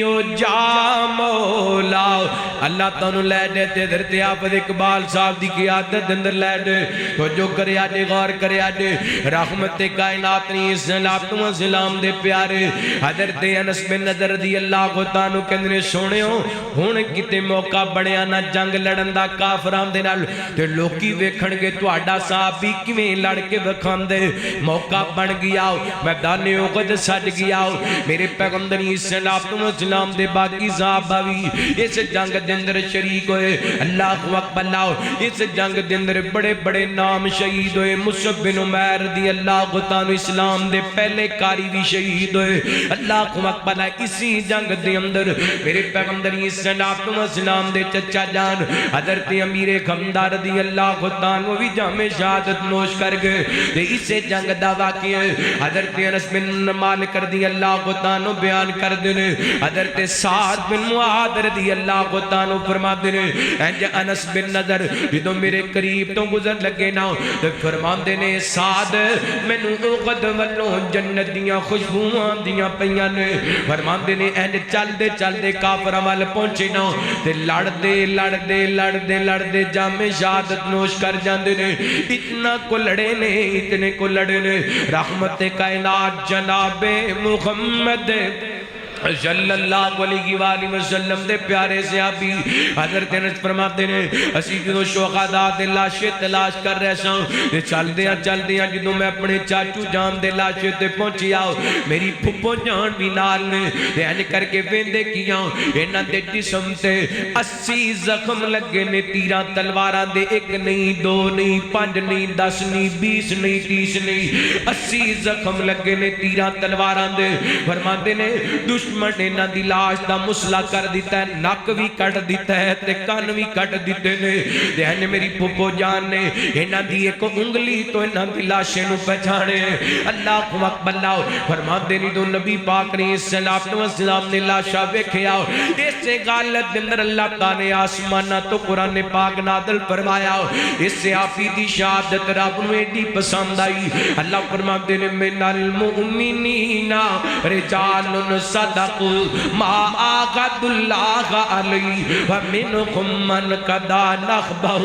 او جا مولا اللہ تانوں لے دے تے دھرتے حافظ اقبال صاحب دی قیادت اندر لے دے تو جو کرے آجے غور کرے آجے رحمت کائنات نہیں سلام دے پیارے حضرت انس بن نضر رضی اللہ تعالیٰ کے اندر سونے ہون کتے موقع بڑیا نہ جنگ لڑن دا کافران دے نال تے لوکی ویکھن گے تو آڈا صحابی کیویں لڑ کے وکھان دے موقع بن گیا میدان احد سج گیا میرے پیغمبر اسلام دے باقی صحابہ بھی اس جنگ دے اندر شریک ہوئے اللہ اکبر اللہ اس جنگ دے اندر بڑے بڑے نام شہید ہوئے مصعب بن عمیر رضی اللہ تعالیٰ اسلام دے پہلے کاری بھی شہید ہوئے اللہ اکبر اللہ اسی جنگ دے اندر میرے پیغمبر اسلام دے چچا جان حضرت امیر خمدہ رضی اللہ تعالیٰ بھی جامع شہادت نوش کر گئے اسے جنگ دا واقعہ حضرت انس بن مالک رضی اللہ تعالیٰ بیان کر دینے حضرت سعد بن معاذ رضی اللہ تعالیٰ فرما دینے انج انس بن نضر جدو میرے قریب تو گزر لگے نا تو فرما دینے سعد مینو احد والوں جنت دیاں خوشبوئاں دیاں پیاں نے فرما دینے انج چل دے کافر عمل پہنچے نا تے لڑ دے جامع شہادت نوش کر جاندے نے اتنے کو لڑے نے رحمت کائنات جناب محمد صلی اللہ علیہ وآلہ وسلم دے پیارے صحابی حضرت انس فرماتے ہیں اسی جدو شہداء دے لاشے تلاش کر رہے ساں تے چل دیاں جدو میں اپنے چاچو جان دے لاشے تے پہنچی آؤ میری پھپھو جان بھی نال نے تے انج کر کے ویندے کیاں انہاں دے جسم تے 80 زخم لگے نے تیراں تلواراں دے 1 نہیں 2 نہیں 5 نہیں 10 نہیں 20 نہیں 30 نہیں 80 زخم لگے نے تیراں تلواراں دے فرماتے نے دشمن نے انہاں دی لاش دا مسئلہ کر دیتا ہے نک بھی کٹ دیتا ہے تے کان بھی کٹ دیتے نے تے میری پھپھو جان نے انہاں دی ایک انگلی تو انہاں دی لاشیں نو پہچانے اللہ اکبر اللہ فرماتے نے تو نبی پاک نے السلام نے لاشا ویکھیا اس غالت اندر اللہ تعالی نے آسمانہ تو قرآن پاک نازل فرمایا اس سے آفی دی شہادت رب نو ایڈی پسند آئی اللہ فرماتے نے من المؤمنین رجال صدقوا ما عاهدوا الله علیہ ومنهم من قضى نحبه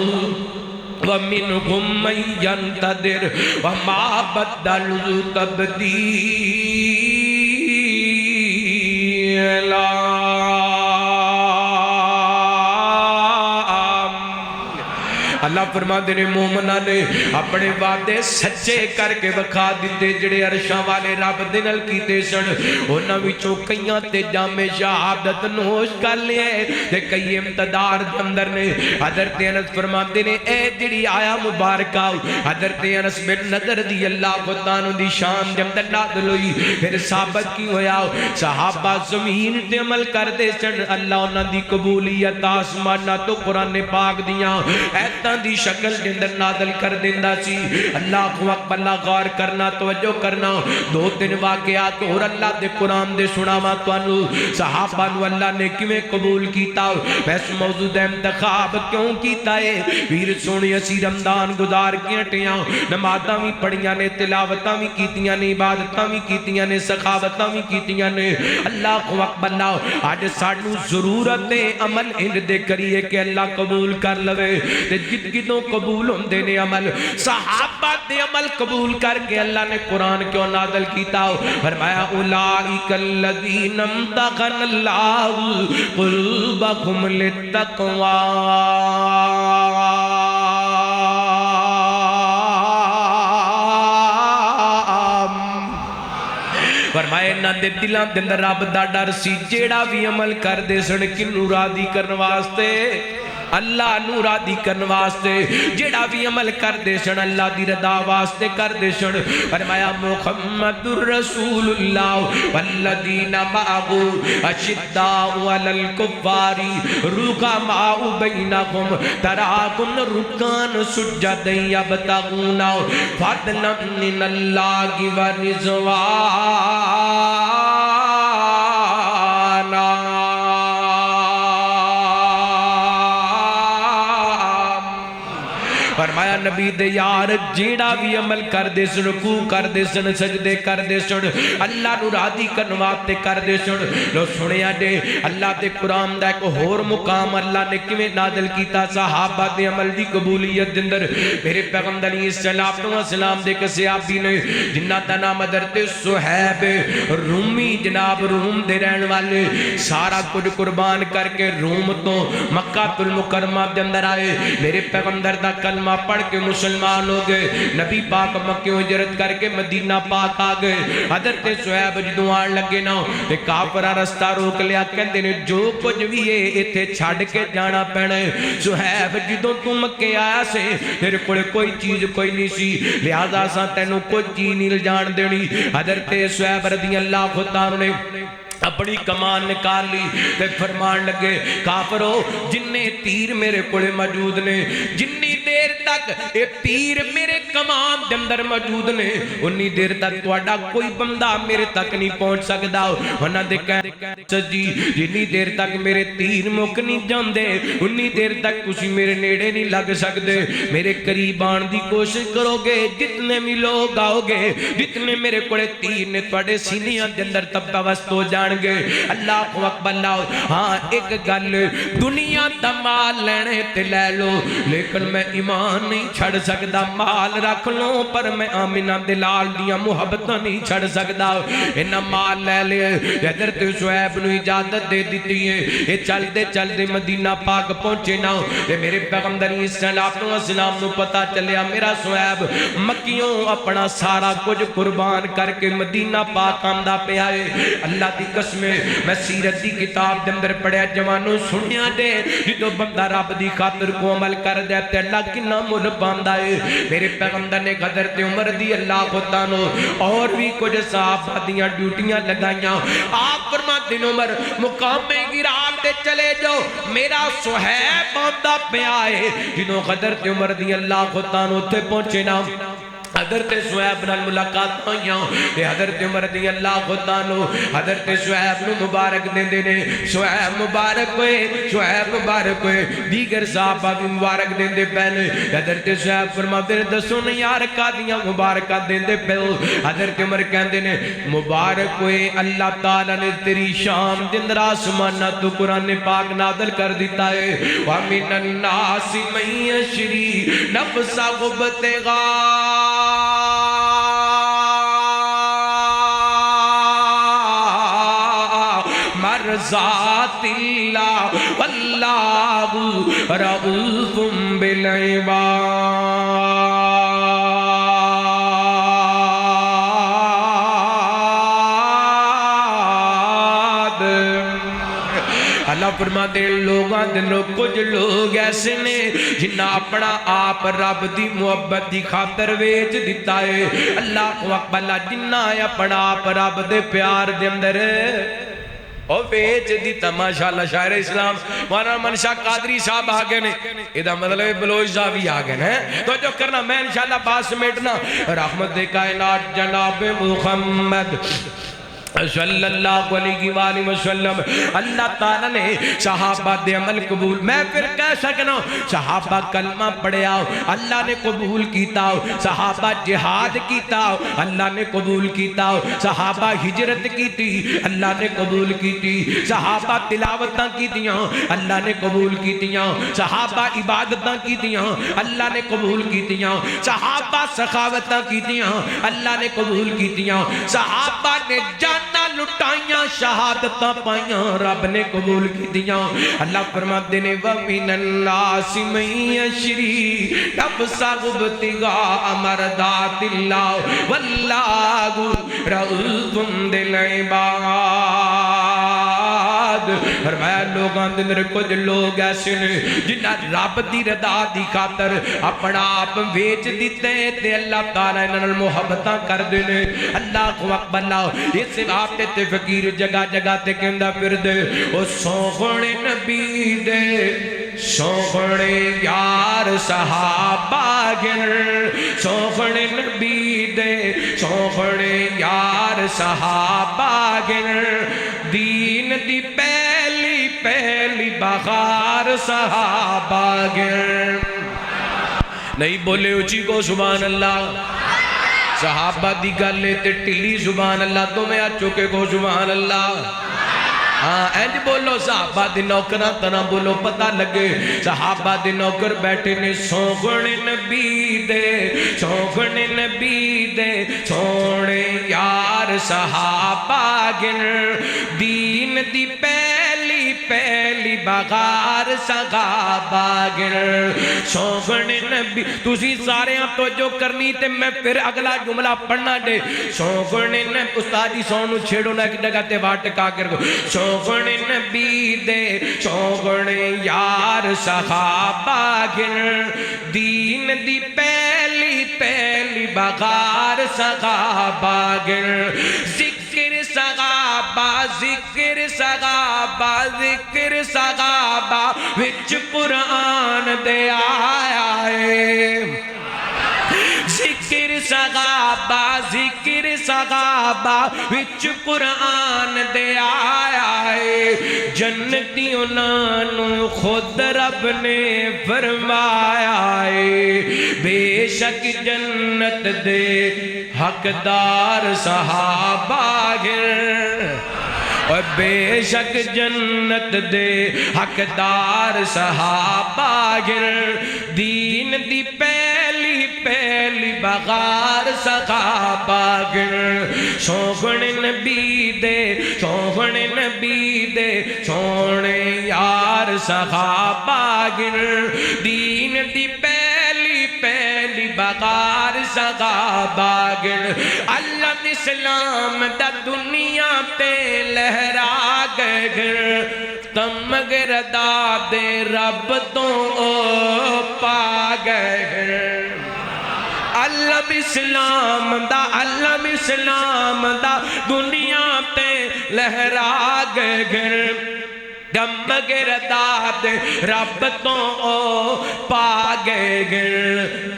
ومنهم من ينتظر وما بدلوا تبدیلا اللہ فرماندے نے مومناں نے اپنے وعدے سچے کر کے وکھا دیتے جڑے عرشاں والے رب دے نال کیتے سن انہاں وچوں کئیاں تے جام شہادت نوش کر لئے تے کئی امتدار دے اندر نے حضرت انس فرماندے نے اے جڑی آیا مبارکہ حضرت انس بن نضر دی اللہ کو تعالیٰ دی شان دے اندر نازل ہوئی پھر ثابت کی ہویا صحابہ زمین تے عمل کر دے سن اللہ انہاں دی قبولیت آسمانہ تو قرآن پاک دیاں ایتاں دی شکل دے اندر نازل کر دیندا سی اللہ اکبر اللہ غور کرنا توجہ کرنا دو تین واقعات اور اللہ دے قرآن دے سناواں تانوں صحابہ نو اللہ نے کیویں قبول کیتا بس موضوع دا انتخاب کیوں کیتا ہے ویر سونی اسی رمضان گزار کے ہٹیاں نمازاں وی پڑھیاں نے تلاوتاں وی کیتیاں نے عبادتاں وی کیتیاں نے سخاوتاں وی کیتیاں نے اللہ اکبر اللہ اج سانوں ضرورت ہے عمل ان دے کریے کہ اللہ قبول کر لوے تے جدوں قبول ہوندے نے عمل صحابہ دے عمل قبول کر کے اللہ نے قرآن کیوں نازل کیتا فرمایا اولئک الذین امتحن اللہ قلوبہم للتقوی فرمائے نہ دے دلان دے اندر رب دا ڈر سی جیڑا بھی عمل کر دے سن کنوں راضی کرن واسطے اللہ نو راضی کرن واسطے جیڑا بھی عمل کر دے سن اللہ دی رضا واسطے کر دے سن فرمایا محمد رسول اللہ والذین معہ اشداء علی الکفار رحماء بینہم تراہم رکعا سجدا یبتغون فضلا من اللہ ورضوانا فرمایا نبی دے یار جیڑا بھی عمل کر دے سن رکوع کر دے سن سجدے کر دے سن اللہ نو راضی کرن واسطے کر دے سن لو سنیا دے اللہ دے قرآن دا ایک اور مقام اللہ نے کیویں نازل کیتا صحابہ دے عمل دی قبولیت دے اندر میرے پیغمبر علیہ السلام دے ایک صحابی نے جنہاں دا نام حضرت صہیب رومی جناب روم دے رہن والے سارا کچھ قربان کر کے روم تو مکہ المکرمہ دے اندر آئے میرے پیغمبر دا کلمہ پڑھ کے مسلمان ہو گئے نبی پاک مکہ ہجرت کر کے مدینہ پاک آ گئے حضرت صہیب جدوں آن لگے نا تے کافراں رستہ روک لیا کہندے نے جو کچھ بھی ہے ایتھے چھڈ کے جانا پینا ہے صہیب جدوں تو مکے آیا سے تیرے کول کوئی چیز کوئی نہیں سی لہذا اساں تینوں کوئی چیز نہیں جان دینی حضرت صہیب رضی اللہ تعالی نے اپنی کمان نکال لی تے فرمان لگے کافرو جننے تیر میرے کولے موجود نے جنی دیر تک اے تیر میرے کمان دے اندر موجود نے انی دیر تک تواڈا کوئی بندہ میرے تک نہیں پہنچ سکدا انہاں دے سجی جنی دیر تک میرے تیر مک نہیں جاندے انی دیر تک تسی میرے نیڑے نہیں لگ سکدے میرے قریب آن دی کوشش کرو گے جتنے بھی لوگ آؤ گے جتنے میرے کولے تیر نے تواڈے سینیاں دے اندر تباست ہو جان گے اللہ اکبر اللہ ہاں ایک گل دنیا دا مال لینے تے لے لو لیکن میں ایمان نہیں چھڑ سکدا مال رکھ لو پر میں آمنہ دلال دیا محبت نہیں چھڑ سکدا انہا مال لے لے حضرت صہیب نو اجازت دے دیتی ہے یہ چل دے مدینہ پاک پہنچے نا یہ میرے پیغمبر علیہ السلام نو پتا چلیا میرا صہیب مکیوں اپنا سارا کچھ قربان کر کے مدینہ پاک آمدہ پہ آئے اللہ دی قسم میں سیرت دی کتاب دے اندر پڑھیا جوانوں سنیا دے جدو بندہ رب دی خاطر کو عمل کر دے تے اللہ کنا مل پاندا ہے میرے پیغمبر نے حضرت عمر دی اللہ کو تانو اور بھی کچھ صحابہ دیاں ڈیوٹیاں لگائیاں آپ فرماتے ہیں عمر مقام گراج تے چلے جاؤ میرا صہیب آمدہ پہ آئے جنہوں حضرت عمر دی اللہ کو تانو تے پہنچے نا حضرت صہیب نال ملاقات ہوئیاں کہ حضرت عمر رضی اللہ خدا نو حضرت صہیب نو مبارک دیندے نے صہیب مبارک ہوئے دیگر صحابہ بھی مبارک دیندے پہلے حضرت صہیب فرماتے نے دسو نے یار کا دیاں مبارکہ دیندے پہلے حضرت عمر کہندے نے مبارک ہوئے اللہ تعالیٰ نے تیری شان دن آسمانہ تو قرآن پاک نازل کر دیتا ہے وَمِنَ النَّاسِ مَن يَشْرِي نَفْسَهُ ابْتِغَاءَ مرضات اللہ واللہ رؤوف بالعباد۔ اللہ فرماتے ہیں لوگاں دنوں کچھ لوگ ایسے نے جنہ اپنا آپ رب دی محبت دی خاطر ویچ دیتا ہے۔ اللہ اکبر، جنہ اپنا آپ رب دے پیار دے اندر اور ویچ دیتا۔ ماشاءاللہ شاعر اسلام مولانا منشا قادری صاحب آگے نے، ادھا مطلب بلوچ صاحب ہی آگے نے تو جو کرنا میں انشاءاللہ بات سمیٹنا۔ رحمت کائنات جناب محمد صلی اللہ علیہ وآلہ وسلم، اللہ تعالیٰ نے صحابہ دے عمل قبول، میں پھر کہہ سکنا صحابہ کلمہ پڑھیا ہو اللہ نے قبول کیتا ہو، صحابہ جہاد کیتا ہو اللہ نے قبول کیتا ہو، صحابہ ہجرت کیتی اللہ نے قبول کیتی، صحابہ تلاوتاں کیتیاں اللہ نے قبول کیتیاں، صحابہ عبادتاں کیتیاں اللہ نے قبول کیتیاں، صحابہ سخاوتاں کیتیاں اللہ نے قبول کیتیاں، صحابہ نے جانا لٹائیاں شہادتاں پائیاں رب نے قبول کی دیاں۔ اللہ فرماتے نے وَمِنَ النَّاسِ مَن يَشْرِي نَفْسَهُ ابْتِغَاءَ مَرْضَاتِ اللَّهِ وَاللَّهُ رَءُوفٌ بِالْعِبَادِ۔ فرمایا لوگاں دندر کچھ لوگ ایسے نے جنہ رب دی رضا دی خاطر اپنا آپ ویچ دیتے ہیں تے اللہ تعالیٰ انہاں محبتاں کر دینے۔ اللہ اکبر، اللہ اس بات تے فقیر جگہ جگہ تے کہندا پھر دے او سونے نبی دے سونے یار صحابہ گر، سونے نبی دے سونے یار صحابہ گر، دین دی پہلی پہلی بغار صحابہ گر۔ نہیں بولے اچھی کو سبحان اللہ، صحابہ دی گلے تے ٹلی سبحان اللہ، تمہیں اچھو کے کو سبحان اللہ۔ ہاں اینج بولو صحابہ دی نوکرہ تنہ بولو پتہ لگے، صحابہ دی نوکر بیٹھے نے سونے نبی دے سونے نبی دے سونے یار صحابہ گر، دین دی پہلی پہلی بغار صحابہ گر، سونے نبی تُسی سارے ہاں تو جو کرنی تے میں پھر اگلا جملہ پڑھنا دے، سونے نبی استاد جی سونو چھیڑو نہ ایک جگہ تے واٹ کا کر گو، سونے نبی دے سونے یار صحابہ گر، دین دی پہلی پہلی بغار صحابہ گر، ذکر صحابہ ذکر صحابہ ذکر صحابہ وچ قرآن دے آیا ہے، ذکر صحابہ وچ قرآن دے آیا ہے، جنتی انہوں خود رب نے فرمایا ہے، بے شک جنت دے حقدار صحابہ گر، اور بے شک جنت دے حقدار صحابہ گر، دین دی پہلی پہلی بغار صحابہ گر، سونے نبی دے سونے نبی دے سونے یار صحابہ گر، دین دی پہلی پہلی بغار صحابہ گر، اللہ اسلام دا دنیا تے لہرا گر، تمگر داد رب تو پا گر، علم اسلام دا دنیا تے لہرا گر، تمگر داد رب تو پا گر،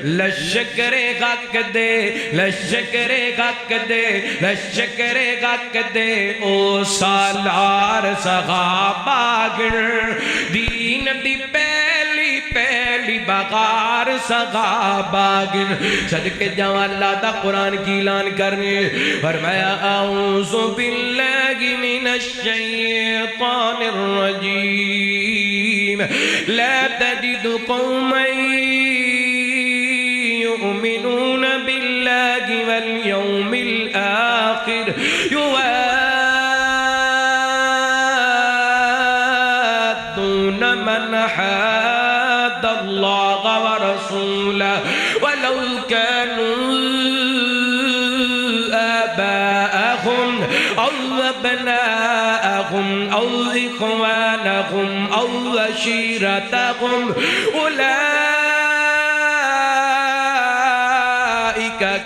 لشکر غق دے لشکر غق دے لشکر غق دے او سالار صحابہ گر، دین دی پہلی پہلی بغار صحابہ گر، صدقے جاؤں اللہ دا قرآن کی اعلان کرنے، فرمایا اعوذ باللہ من الشیطان الرجیم، لا تجد قوما يؤمنون بالله واليوم الآخر يقاتلون من حاد الله ورسوله ولو كانوا آباءهم أو أبناءهم أو إخوانهم أو عشيرتهم أولئك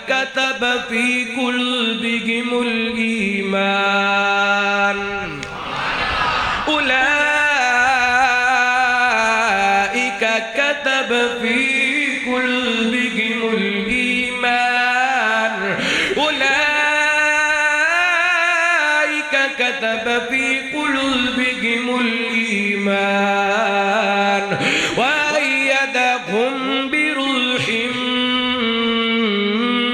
كتب في قلوبهم الإيمان أولئك كتب في قلوبهم الإيمان أولئك كتب في قلوبهم الإيمان وأيدهم بروح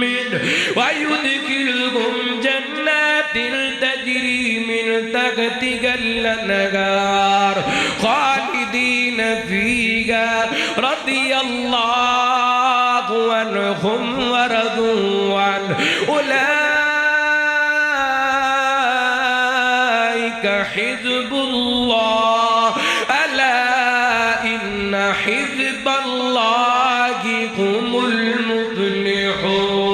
منه ويدخلهم جنات تجري من تحتها الأنهار خالدين فيها رضي الله عنهم ورضوا عنه أولئك حزب الله ألا إن حزب الله هم المفلحون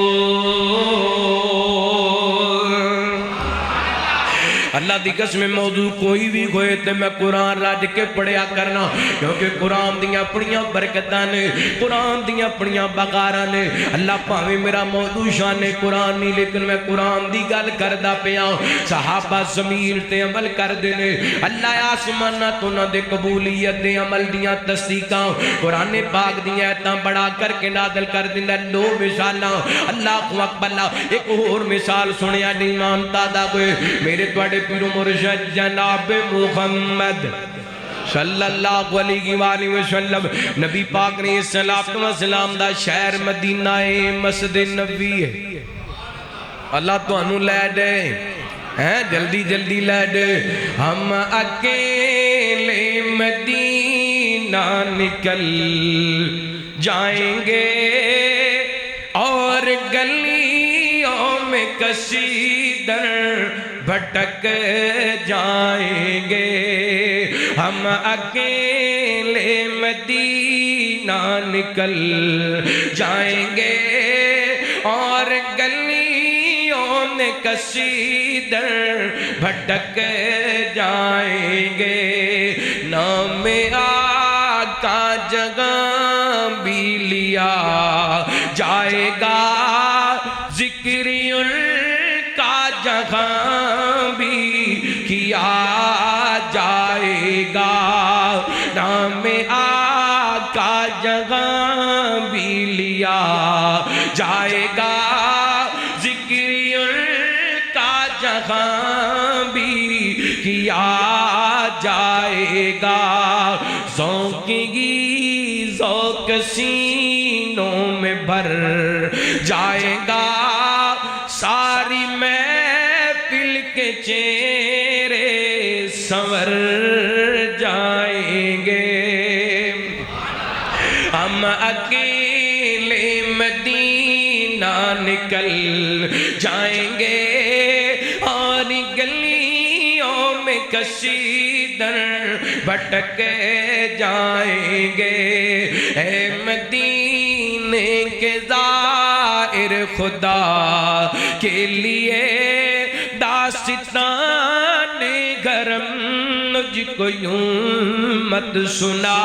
اللہ دی قسم موضوع کوئی بھی ہوئے تے میں قرآن رج کے پڑھیا کرنا کیونکہ قرآن دیاں پڑھیاں برکتاں نے قرآن دیاں پڑھیاں بغاراں نے اللہ پاویں میرا موضوع شان قرآن نہیں لیکن میں قرآن دی گل کردا پیا صحابہ ضمیر تے عمل کردے نے اللہ آسماناں تو نہ دے قبولیت دے عمل دیاں تصدیقاں قرآن پاک دیاں ایتاں بڑا کر کے نازل کر دیندا لو مثالاں اللہ اکبر ایک اور مثال سنیا نہیں مانتا دا کوئی میرے تواڈے پیر و مرشد جناب محمد صلی اللہ علیہ وآلہ وسلم نبی پاک نے صلاۃ و سلام دا شہر مدینہ مسجد نبی ہے اللہ تو انہوں لے دے جلدی جلدی لے دے ہم اکیلے مدینہ نکل جائیں گے اور گلیوں میں کشیدر بھٹک جائیں گے ہم اکیلے مدینہ نکل جائیں گے اور گلیوں میں کشیدر بھٹک جائیں گے نام آقا جگہ بھی لیا جائے گا ذکر کا جہاں بھی کیا جائے گا نام آقا جہاں بھی لیا جائے گا ذکر کا جہاں بھی کیا جائے گا ذوق گی ذوق سینوں میں بھر جائے گا ساری محفل کے چہرے سنور جائیں گے ہم اکیلے مدینہ نکل جائیں گے اور گلیوں میں کشیدر بھٹک جائیں گے اے مدینے کے زائر خدا کے لیے داستان گرم مجھ کو یوں مت سنا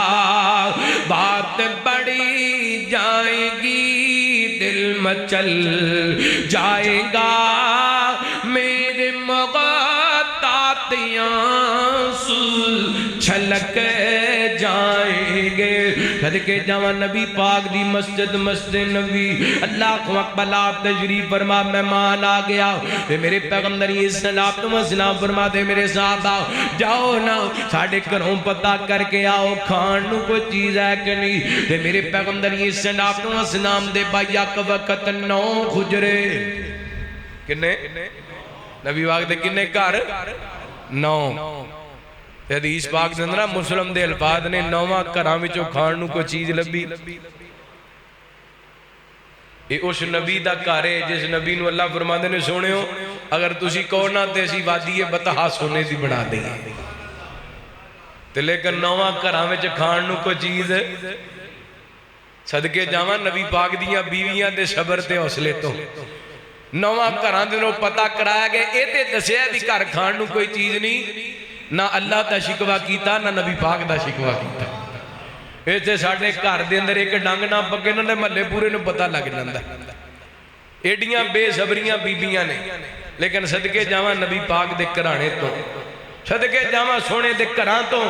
بات بڑی جائے گی دل مچل جائے گا میرے مغطات آنسو چھلک جائیں گے صدقے جاواں نبی پاک دی مسجد مسجد نبی اللہ اکبر آپ تشریف فرما مہمان آ گیا میرے پیغمبر یہ صلاۃ و سلام فرما دے میرے صحابہ جاؤ نا ساڑھے گھروں پتہ کر کے آؤ کھان نو کوئی چیز ہے کہ نہیں تے میرے پیغمبر یہ صلاۃ و سلام دے بائی اک وقت 9 خجرے کنے نبی پاک دے کنے گھر 9 حدیث پاک دے اندر مسلم دے الفاظ نے 9واں گھراں وچوں کھان نو کوئی چیز لبھی یہ اس نبی دا گھر ہے جس نبی نو اللہ فرماندے نے سونیو اگر تسی کہو نا تے اسی وادی بطحا سونے دی بنا دیں تے لیکن نواں گھراں وچ کھان نو کوئی چیز صدقے جاواں نبی پاک دیاں بیویاں دے صبر تے حوصلے تو نواں گھراں دے نوں پتہ کرایا گیا اے تے دسیا بھی گھر کھان نو کوئی چیز نہیں، نہ اللہ دا شکوہ کیتا نہ نبی پاک دا شکوہ کیتا۔ اے تے ساڈے گھر دے اندر ایک ڈنگ نہ پکے نہ محلے پورے نوں پتہ لگ جاندا ایڈیاں بے صبریاں بیبیاں نے، لیکن صدقے جاواں نبی پاک دے گھرانے تو، صدقے جاواں سونے دے گھراں تو۔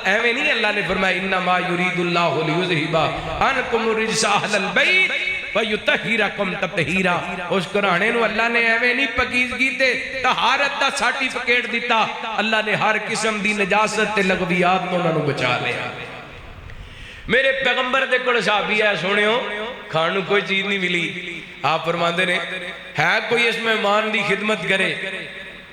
ایویں نہیں اللہ نے فرمایا انما یرید اللہ لیذھب عنکم الرجس اہل البیت ویطہرکم تطہیرا۔ اس گھرانے نو اللہ نے ایویں نہیں پاکیزگی تے طہارت دا سرٹیفکیٹ دیتا، اللہ نے ہر قسم دی نجاست تے لغویات تو انہاں نو بچا لیا۔ میرے پیغمبر دے کول صحابی ہے سونیو کھانو کوئی چیز نہیں ملی، آپ فرماندے نے ہے کوئی اس مہمان دی خدمت کرے،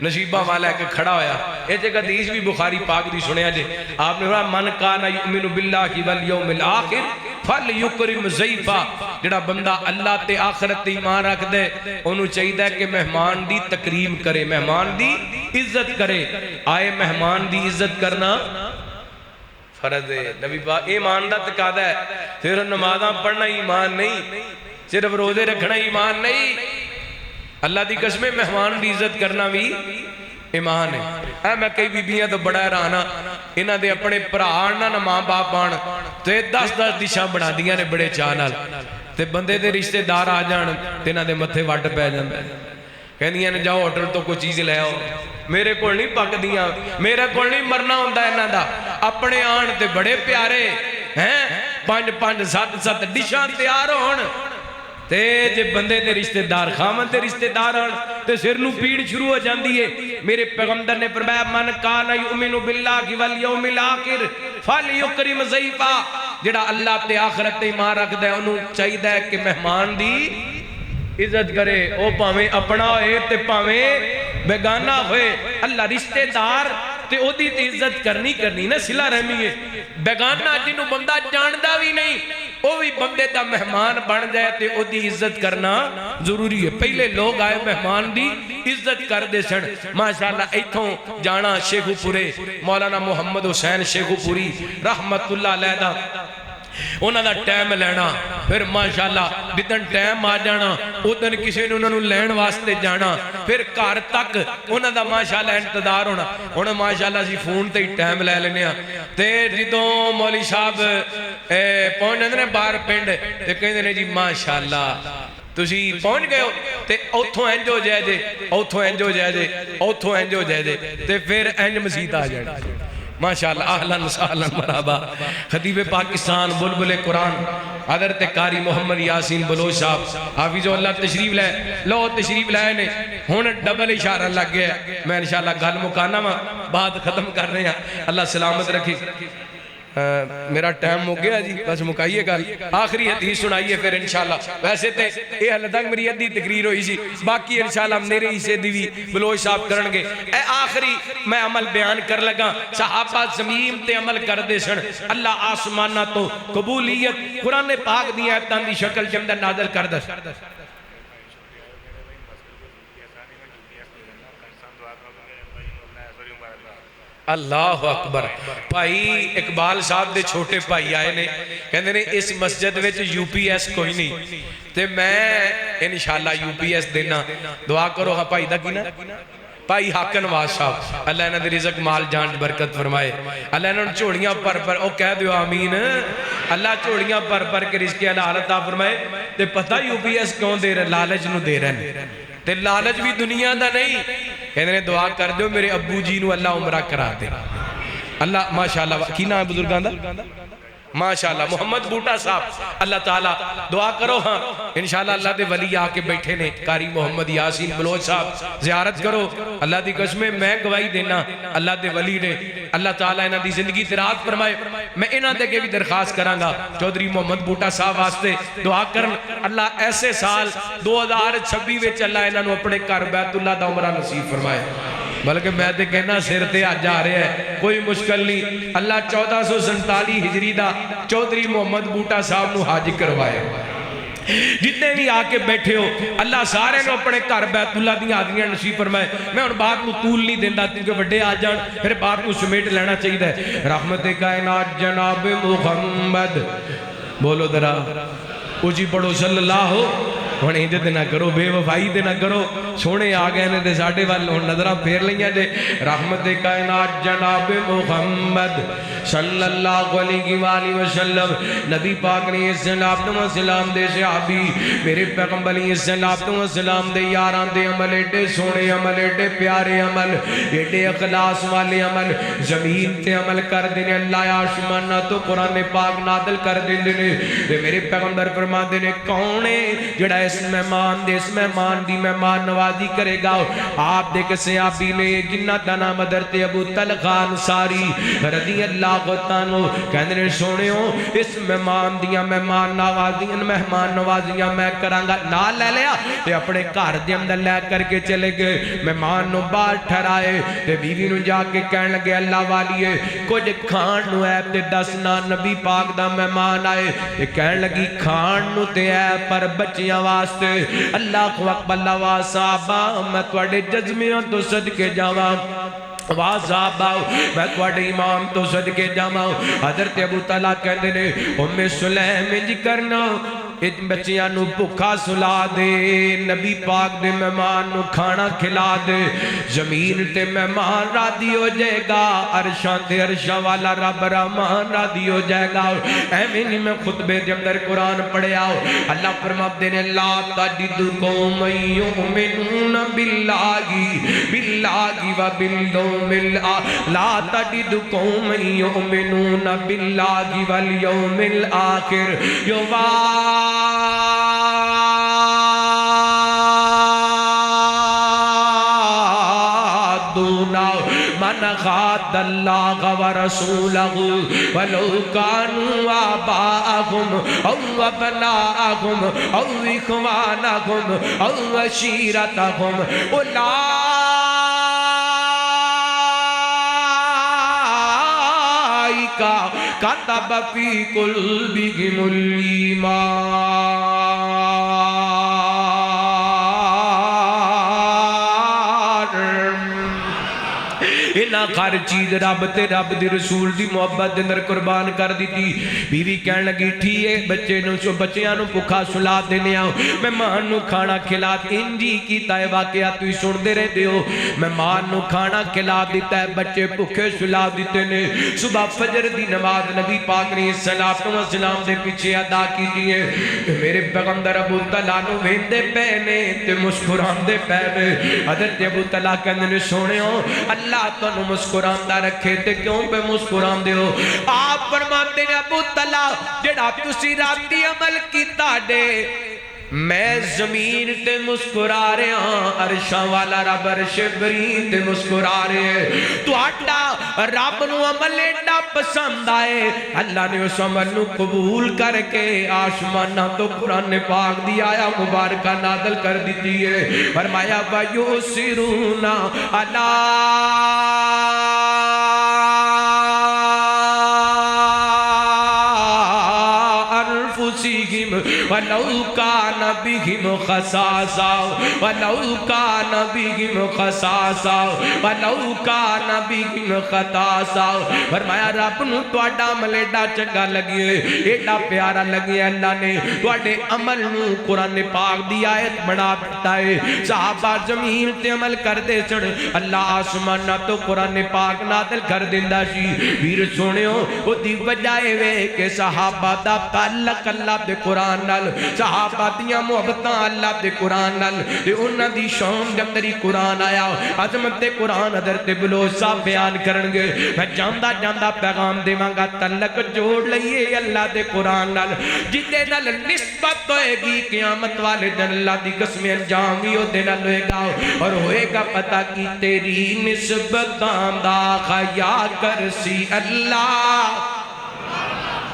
نصیبہ والا ہے کہ کھڑا ہویا۔ ایک حدیث بھی بخاری پاک دی سنیا جے، آپ نے فرمایا من کان یؤمن باللہ والیوم الآخر فلیکرم ضیفہ، جڑا بندہ اللہ تے آخرت تے ایمان رکھ دے انہوں چاہیے کہ مہمان دی تکریم کرے، مہمان دی عزت کرے۔ آئے مہمان دی عزت کرنا فرض ہے، نبی پاک ایمان دا تقاضا ہے، صرف نمازاں پڑھنا ایمان نہیں، صرف روزے رکھنا ایمان نہیں، اللہ دی قسم مہمان دی عزت کرنا بھی ایمان ہے۔ میں کئی بیبیاں تو بڑا رانا انہاں دے اپنے بھرا نہ ماں باپ آن تے 10-10 ڈشاں بنا دیاں نے بڑے چاہ نال، تے بندے دے رشتے دار آ جان تے انہاں دے متھے وڈ پے جاندا ہے، کہندیاں نے جاؤ ہوٹل تو کوئی چیز لے آؤ، میرے کول نہیں پک دیاں، میرے کول نہیں مرنا ہوندا انہاں دا، اپنے آن تے بڑے پیارے ہیں 5-5 7-7 ڈشاں تیار ہون تے جے بندے دے رشتے دار خامن دے رشتے دار ہن تے سر نو پیڑ شروع ہو جاندی ہے۔ میرے پیغمبر نے فرمایا من کان یؤمن باللہ والیوم الآخر فلیکرم ضیفہ، جڑا اللہ تے آخرت تے ایمان رکھدا ہے انہوں چاہیے کہ مہمان دی عزت کرے، او پاویں اپنا ہوئے تے پاویں بیگانہ ہوئے، اللہ رشتے دار تے او دی تے عزت کرنی نا صلہ رحمی ہے۔ بیگانہ جنہوں بندہ جاندہ بھی نہیں او بھی بندے دا مہمان بن جائے تے او دی عزت کرنا ضروری ہے۔ پہلے لوگ آئے مہمان دی عزت کر دے سن، ماشاءاللہ ایتھوں جانا شیخو پورے مولانا محمد حسین شیخو پوری رحمت اللہ علیہ دا انہاں دا ٹائم لینا، پھر ماشاءاللہ جدن ٹائم آ جانا ادن کسی نے انہاں نوں لین واسطے جانا، پھر گھر تک انہاں دا ماشاءاللہ انتظار ہونا۔ ہن ماشاءاللہ اسی فون تے ہی ٹائم لے لینے ہاں تے جدوں مولوی صاحب پہنچ جاندے نے باہر پنڈ تے کہندے نے جی ماشاءاللہ تسی پہنچ گئے ہو تے اوتھوں انج ہو جائے جے، اوتھوں انج ہو جائے جے، اوتھوں انج ہو جائے جے تے پھر انج مسجد آ جائے ماشاءاللہ اہلاً سہلاً مرحبا۔ خطیب پاکستان بلبل قرآن حضرت قاری محمد یاسین بلوچ صاحب حافظ اللہ تشریف لائے لو تشریف لائے نے ہن ڈبل اشارہ لگ گیا، میں انشاءاللہ گل مکانا وا بات ختم کر رہے ہیں، اللہ سلامت رکھی۔ میرا ٹائم ہو گیا جی، بس مکائیے گا، آخری حدیث سنائیے پھر انشاءاللہ۔ ویسے تے یہ حل تک میری ادھی تقریر ہوئی سی، باقی انشاءاللہ میرے حصے دی بھی بلوچ صاحب کرنگے۔ اے آخری میں عمل بیان کر لگا، صحابہ زمین تے عمل کر دے سن، اللہ آسمانہ تو قبولیت قرآن پاک دی آیتان دی شکل جمدہ نازل کر دے۔ اللہ اکبر۔ بھائی اقبال صاحب دے چھوٹے بھائی آئے نے کہندے نے اس مسجد وچ یو پی ایس کوئی نہیں تے میں انشاءاللہ یو پی ایس دینا، دعا کرو ہاں بھائی دا کی نا بھائی حق نواز صاحب، اللہ انہاں دے رزق مال جان برکت فرمائے، اللہ انہاں چوڑیاں پر او کہہ دیو آمین، اللہ چوڑیاں پر کے رزق حلال عطا فرمائے۔ تے پتہ یو پی ایس کیوں دے رہے؟ لالچ نو دے رہے تے لالچ بھی دنیا دا نہیں، کہنے نے دعا کر دیو میرے ابو جی نو اللہ عمرہ کرا دے، اللہ ماشاءاللہ کی نام بزرگان دا ماشاءاللہ محمد بوٹا صاحب، اللہ تعالیٰ دعا کرو ہاں انشاءاللہ اللہ دے ولی آکے بیٹھے نے قاری محمد یاسین بلوچ صاحب، زیارت کرو، اللہ دی قسمیں میں گواہی دینا اللہ دے ولی نے، اللہ تعالیٰ انہاں دی زندگی تراحت فرمائے۔ میں انہاں دے کے بھی درخواست کرانگا چودھری محمد بوٹا صاحب واسطے دعا کرن، اللہ ایسے سال 2026 وچ اللہ انہاں نو اپنے گھر بیت اللہ دا عمرہ نصیب فرمائے۔ بلکہ میں تے کہنا سر تے آج جا رہے ہیں کوئی مشکل نہیں، اللہ 1447 ہجری دا چودھری محمد بوٹا صاحب نو حاج کروائے، جتنے بھی آ کے بیٹھے ہو اللہ سارے نے اپنے گھر بیت اللہ دی حاضریاں نصیب فرمائے. میں ان بات کو طول نہیں دینا کیونکہ بڑے آ جان پھر بات کو سمیٹ لینا چاہیے. رحمت کائنات جناب محمد بولو ذرا اونچی پڑھو صلی اللہ ہو. ہن انج تے نہ کرو بے وفائی تے نہ کرو سونے آ گئے نے تے ساڈے ول ہن نظراں پھیر لئیاں جے. رحمت کائنات جناب محمد صلی اللہ علیہ وآلہ وسلم نبی پاک نے الصلوۃ والسلام دے صحابی میرے پیغمبر علیہ الصلوۃ والسلام دے یاراں دے عمل ایڈے سونے عمل ایڈے پیارے عمل ایڈے اخلاص والے عمل زمین تے عمل کر دینے. اللہ آسماناں تو قرآن پاک نازل کر دیندے نے تے میرے پیغمبر فرماندے نے کون ہے جڑا اس مہمان دے اس مہمان دی مہمان نوازی کرے گا. آپ دے کسے صحابی نے جنہ دا نام حضرت ابو طلحہ انصاری رضی اللہ عنہ کہندے نے سونےو اس مہمان دیاں مہمان نوازیاں میں کراں گا. نال لے لیا تے اپنے گھر دے اندر لے کر کے چلے گئے. مہمان نو باہر ٹھہرائے تے بیوی نو جا کے کہن لگے اللہ والیے کچھ کھان نو ہے تے دسنا. نبی پاک دا مہمان آئے تے کہن لگی کھان نو تے ہے پر بچیاں واسطے. اللہ اکبر اللہ وا صحابہ میں تواڈے جذبیاں تو صدقے جاواں واہ صحابہ میں تواڈے ایمان تو صدقے جاواں. حضرت ابو طلحہ کہندے نے ام سلیم جی کرنا بچیاں نو بھکھا سلا دے نبی پاک دے مہمان نو کھانا کھلا دے زمین تے مہمان راضی ہو جائے گا عرشاں تے عرشاں والا رب رحمان راضی ہو جائے گا. ایویں نہیں میں خطبے دے اندر قرآن پڑھیا اللہ فرماتے نے لا تجد قوم یؤمنون باللہ و بالیوم الآخر لا تجد قوم یؤمنون باللہ والیوم الآخر من خاد اللہ ورسولہ ولو کانوا آباءہم او ابناءہم او اخوانہم او عشیرتہم کتب فی قلوبہم الایمان. ہر چیز رب تے رب دی رسول دی محبت دے اندر قربان کر دیتی. بیوی کہن لگی ٹھیک ہے بچے نو بچیاں نو بھکھا سلا دینے آؤ مہمان نو کھانا کھلا انجی کیتا ہے واقعہ تُوئی سن دے رہے ہو. مہمان نو کھانا کھلا دیتا ہے بچے بھکھے سلا دیتے نے. صبح فجر دی نماز نبی پاک نے الصلوۃ والسلام دے پیچھے ادا کی دیئے. میرے پیغمبر ابو طلحہ نو ویندے پے نے تے مسکراندے پے نے. حضرت ابو طلحہ کہندے نے سونے ہو اللہ تانوں مسکراندہ رکھے تے کیوں پہ مسکراندے ہو. آپ فرماتے ہیں ابو طلحہ جڑا تسی راتی عمل کیتا دے میں زمین تے مسکرا رہے ہاں عرشاں والا رب عرش برین تے مسکرا رہے ہیں. تو آٹا رب نو عمل ایڈا پسند آئے اللہ نے اس عمل نو قبول کر کے آسمانہ تو قرآن پاک دی آیا مبارکہ نازل کر دیتی ہے. فرمایا وَيُسِرُونَ عَلَىٰ وَلَوْ كَانَ بِهِمْ خَصَاصَةٌ وَلَوْ كَانَ بِهِمْ خَصَاصَةٌ وَلَوْ كَانَ بِهِمْ خَصَاصَةٌ. فرمایا رب نو تواڈا عمل ایڈا چنگا لگے ایڈا پیارا لگے اللہ نے تواڈے عمل نو قرآن پاک دی آیت بنا دیتا ہے. صحابہ زمین تے عمل کردے سن اللہ آسمانہ تو قرآن پاک نازل کر دیندا سی. ویر سونےو او دی وجہ اے کہ صحابہ دا تعلق اللہ دے قرآن نال صحابہ دیاں محبتاں اللہ دے قرآن نال تے انہاں دی شان دے اندر ہی قرآن آیا. عظمت قرآن حضرت بلوچ صاحب بیان کرن گے میں جاندا جاندا پیغام دیواں گا تعلق جوڑ لئیے اللہ دے قرآن نال جدے نال نسبت ہوئے گی قیامت والے دن اللہ دی قسم انجام بھی اودے نال ہوئے گا اور ہوئے گا پتہ کی تیری نسبتاں دا خیا کرسی اللہ.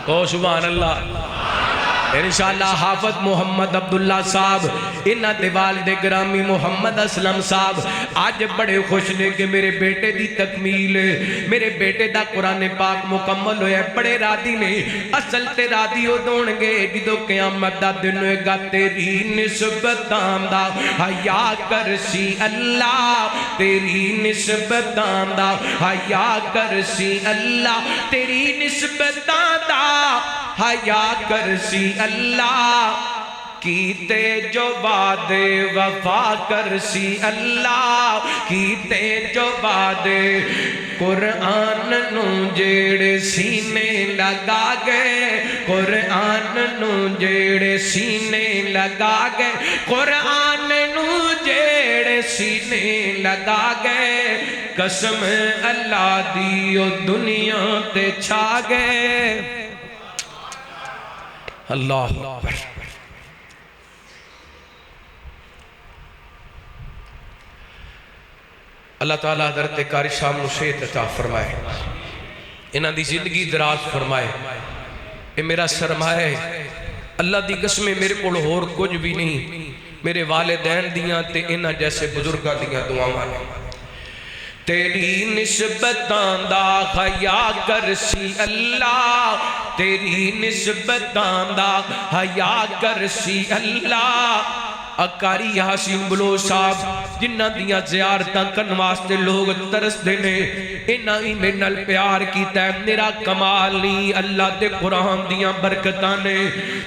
او سبحان اللہ. انشاءاللہ حافظ محمد عبداللہ صاحب انہاں دے والد گرامی محمد اسلم صاحب آج بڑے خوش نے کہ میرے بیٹے دی تکمیل ہے، میرے بیٹے دا قرآن پاک مکمل ہویا ہے، بڑے راضی نے۔ اصل تے راضی ہو دون گے جدو قیامت دا دن ہوئے گا، تیری نسبتاں دا حیا کرسی اللہ، تیری نسبتاں دا حیا کرسی اللہ، تیری نسبتاں دا حیا کرسی اللہ، کیتے جو وعدے وفا کرسی اللہ، کیتے جو وعدے قرآن نو جیڑے سینے لگا گئے، قرآن نو جیڑے سینے لگا گئے، قرآن نو جیڑے سینے لگا گئے، قسم اللہ دی او دنیا تے چھا گئے۔ اللہ اکبر۔ اللہ تعالیٰ حضرت قاری صاحب نو صحت عطا فرمائے، انہاں دی زندگی دراز فرمائے، اے میرا سرمایہ ہے، اللہ دی قسمیں میرے کول ہور کچھ بھی نہیں، میرے والدین دیاں تے انہاں جیسے بزرگاں دیاں دعاواں نے۔ تیری نسبتاں دا حیا کرسی اللہ، تیری نسبتاں دا حیا کرسی اللہ۔ اکاری یاسین بلوچ صاحب جنہ دیاں زیارتاں کرن واسطے لوگ ترس دینے، انہاں ہی میں نل پیار کیتا ہے، میرا کمال نہیں اللہ دے قرآن دیاں برکتاں نے۔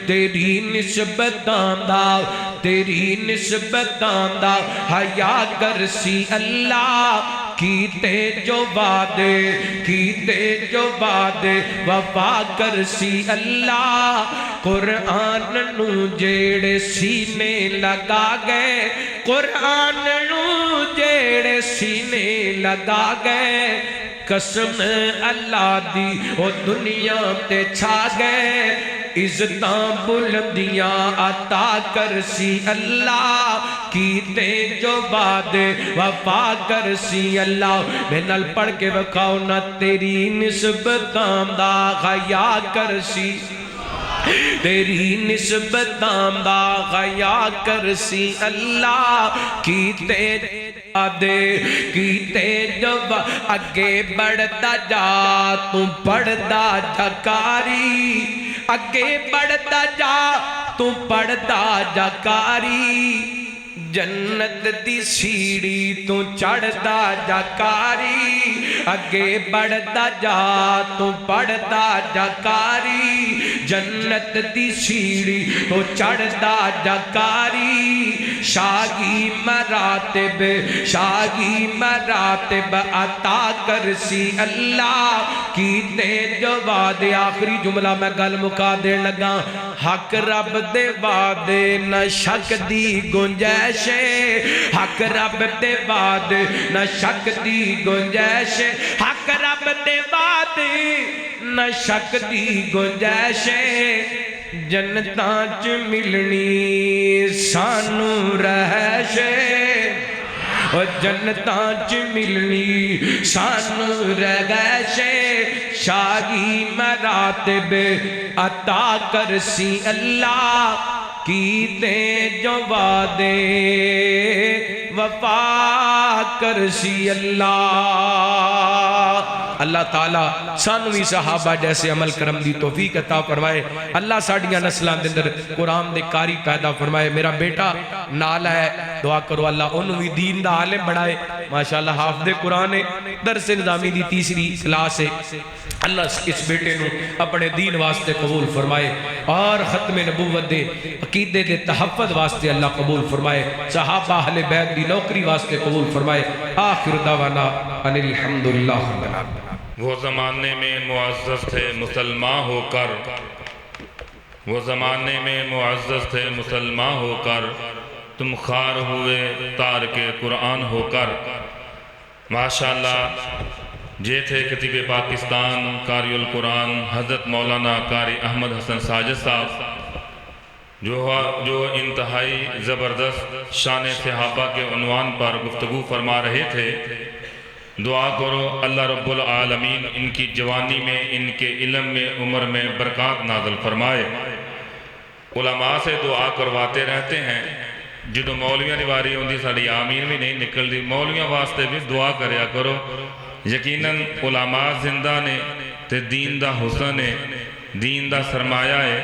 تیری نسبتاں دا، تیری نسبتاں دا حیا کرسی اللہ، کیتے جو وعدے، کیتے جو وعدے وفا کرسی اللہ، قرآن نو جیڑے سینے لگا گئے، قرآن نو جیڑے سینے لگا گئے، قسم اللہ دی او دنیا تے چھا گئے، عزتاں بلندیاں عطا کرسی اللہ، کیتے جو وعدے وفا کرسی اللہ۔ میں نل پڑھ کے بکھاؤ نہ، تیری نسبتاں دا حیا کرسی، تیری نسبتاں دا حیا کرسی اللہ، کیتے دے کیتے جب اگے بڑھتا جا تو پڑھتا جا کاری، اگے بڑھتا جا تو پڑھتا جا کاری، جنت دی سیڑھی تو چڑھتا جا کاری، اگے بڑھتا جا تو پڑھتا جا کاری، جنت دی سیڑھی تو چڑھتا جا کاری، شاہی مراتب، شاہی مراتب عطا کرسی اللہ، کیتے جو وعدے۔ آخری جملہ میں گل مکا دے لگا، حق رب دے وعدے نہ شک دی گنجائش، حق رب دے وعدے نہ شک دی گنجائش، حق رب دے وعدے نہ شک دی گنجائش، جنتاں چ ملنی سانو رہائش، اور جنتاں چ ملنی سانو رہائش، شاہی مراتب عطا کرسی اللہ، کیتے جو وعدے وفا کرسی اللہ۔ اللہ تعالیٰ سانوی صحابہ جیسے عمل کرم دی توفیق عطا فرمائے، اللہ ساڑیاں نسلان دندر قرآن دے کاری پیدا فرمائے۔ میرا بیٹا نالا ہے، دعا کرو اللہ انہوں دین دا عالم بڑھائے، ماشاءاللہ حافظ قرآن درس نظامی دی تیسری کلاس ہے، اللہ اس بیٹے نو اپنے دین واسطے قبول فرمائے، اور ختم نبوت دے عقیدے دے تحفظ واسطے اللہ قبول فرمائے، صحابہ اہل بیت دی نوکری واسطے قبول فرمائے۔ آخر دعوانا ان الحمدللہ رب العالمین۔ وہ زمانے میں معزز تھے مسلمان ہو کر، وہ زمانے میں معزز تھے مسلمان ہو کر، تم خار ہوئے تارک قرآن ہو کر۔ ماشاءاللہ یہ تھے خطیب پاکستان قاری القرآن حضرت مولانا قاری احمد حسن ساجد صاحب، جو انتہائی زبردست شان صحابہ کے عنوان پر گفتگو فرما رہے تھے۔ دعا کرو اللہ رب العالمین ان کی جوانی میں، ان کے علم میں، عمر میں برکات نازل فرمائے۔ علماء سے دعا کرواتے رہتے ہیں، ਜਦੋਂ ਮੌਲਵੀਆਂ ਦੀ ਵਾਰੀ ਆਉਂਦੀ ਸਾਡੀ ਆਮੀਨ ਵੀ ਨਹੀਂ ਨਿਕਲਦੀ। ਮੌਲਵੀਆਂ ਵਾਸਤੇ ਵੀ ਦੁਆ ਕਰਿਆ ਕਰੋ। ਯਕੀਨਨ ਉਲਾਮਾ ਜ਼ਿੰਦਾ ਨੇ ਤੇ ਦੀਨ ਦਾ ਹੁਸਨ ਹੈ, ਦੀਨ ਦਾ ਸਰਮਾਇਆ ਹੈ।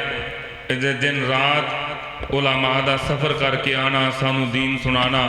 ਇਹਦੇ ਦਿਨ ਰਾਤ ਉਲਾਮਾ ਦਾ ਸਫ਼ਰ ਕਰਕੇ ਆਣਾ, ਸਾਨੂੰ ਦੀਨ ਸੁਣਾਣਾ।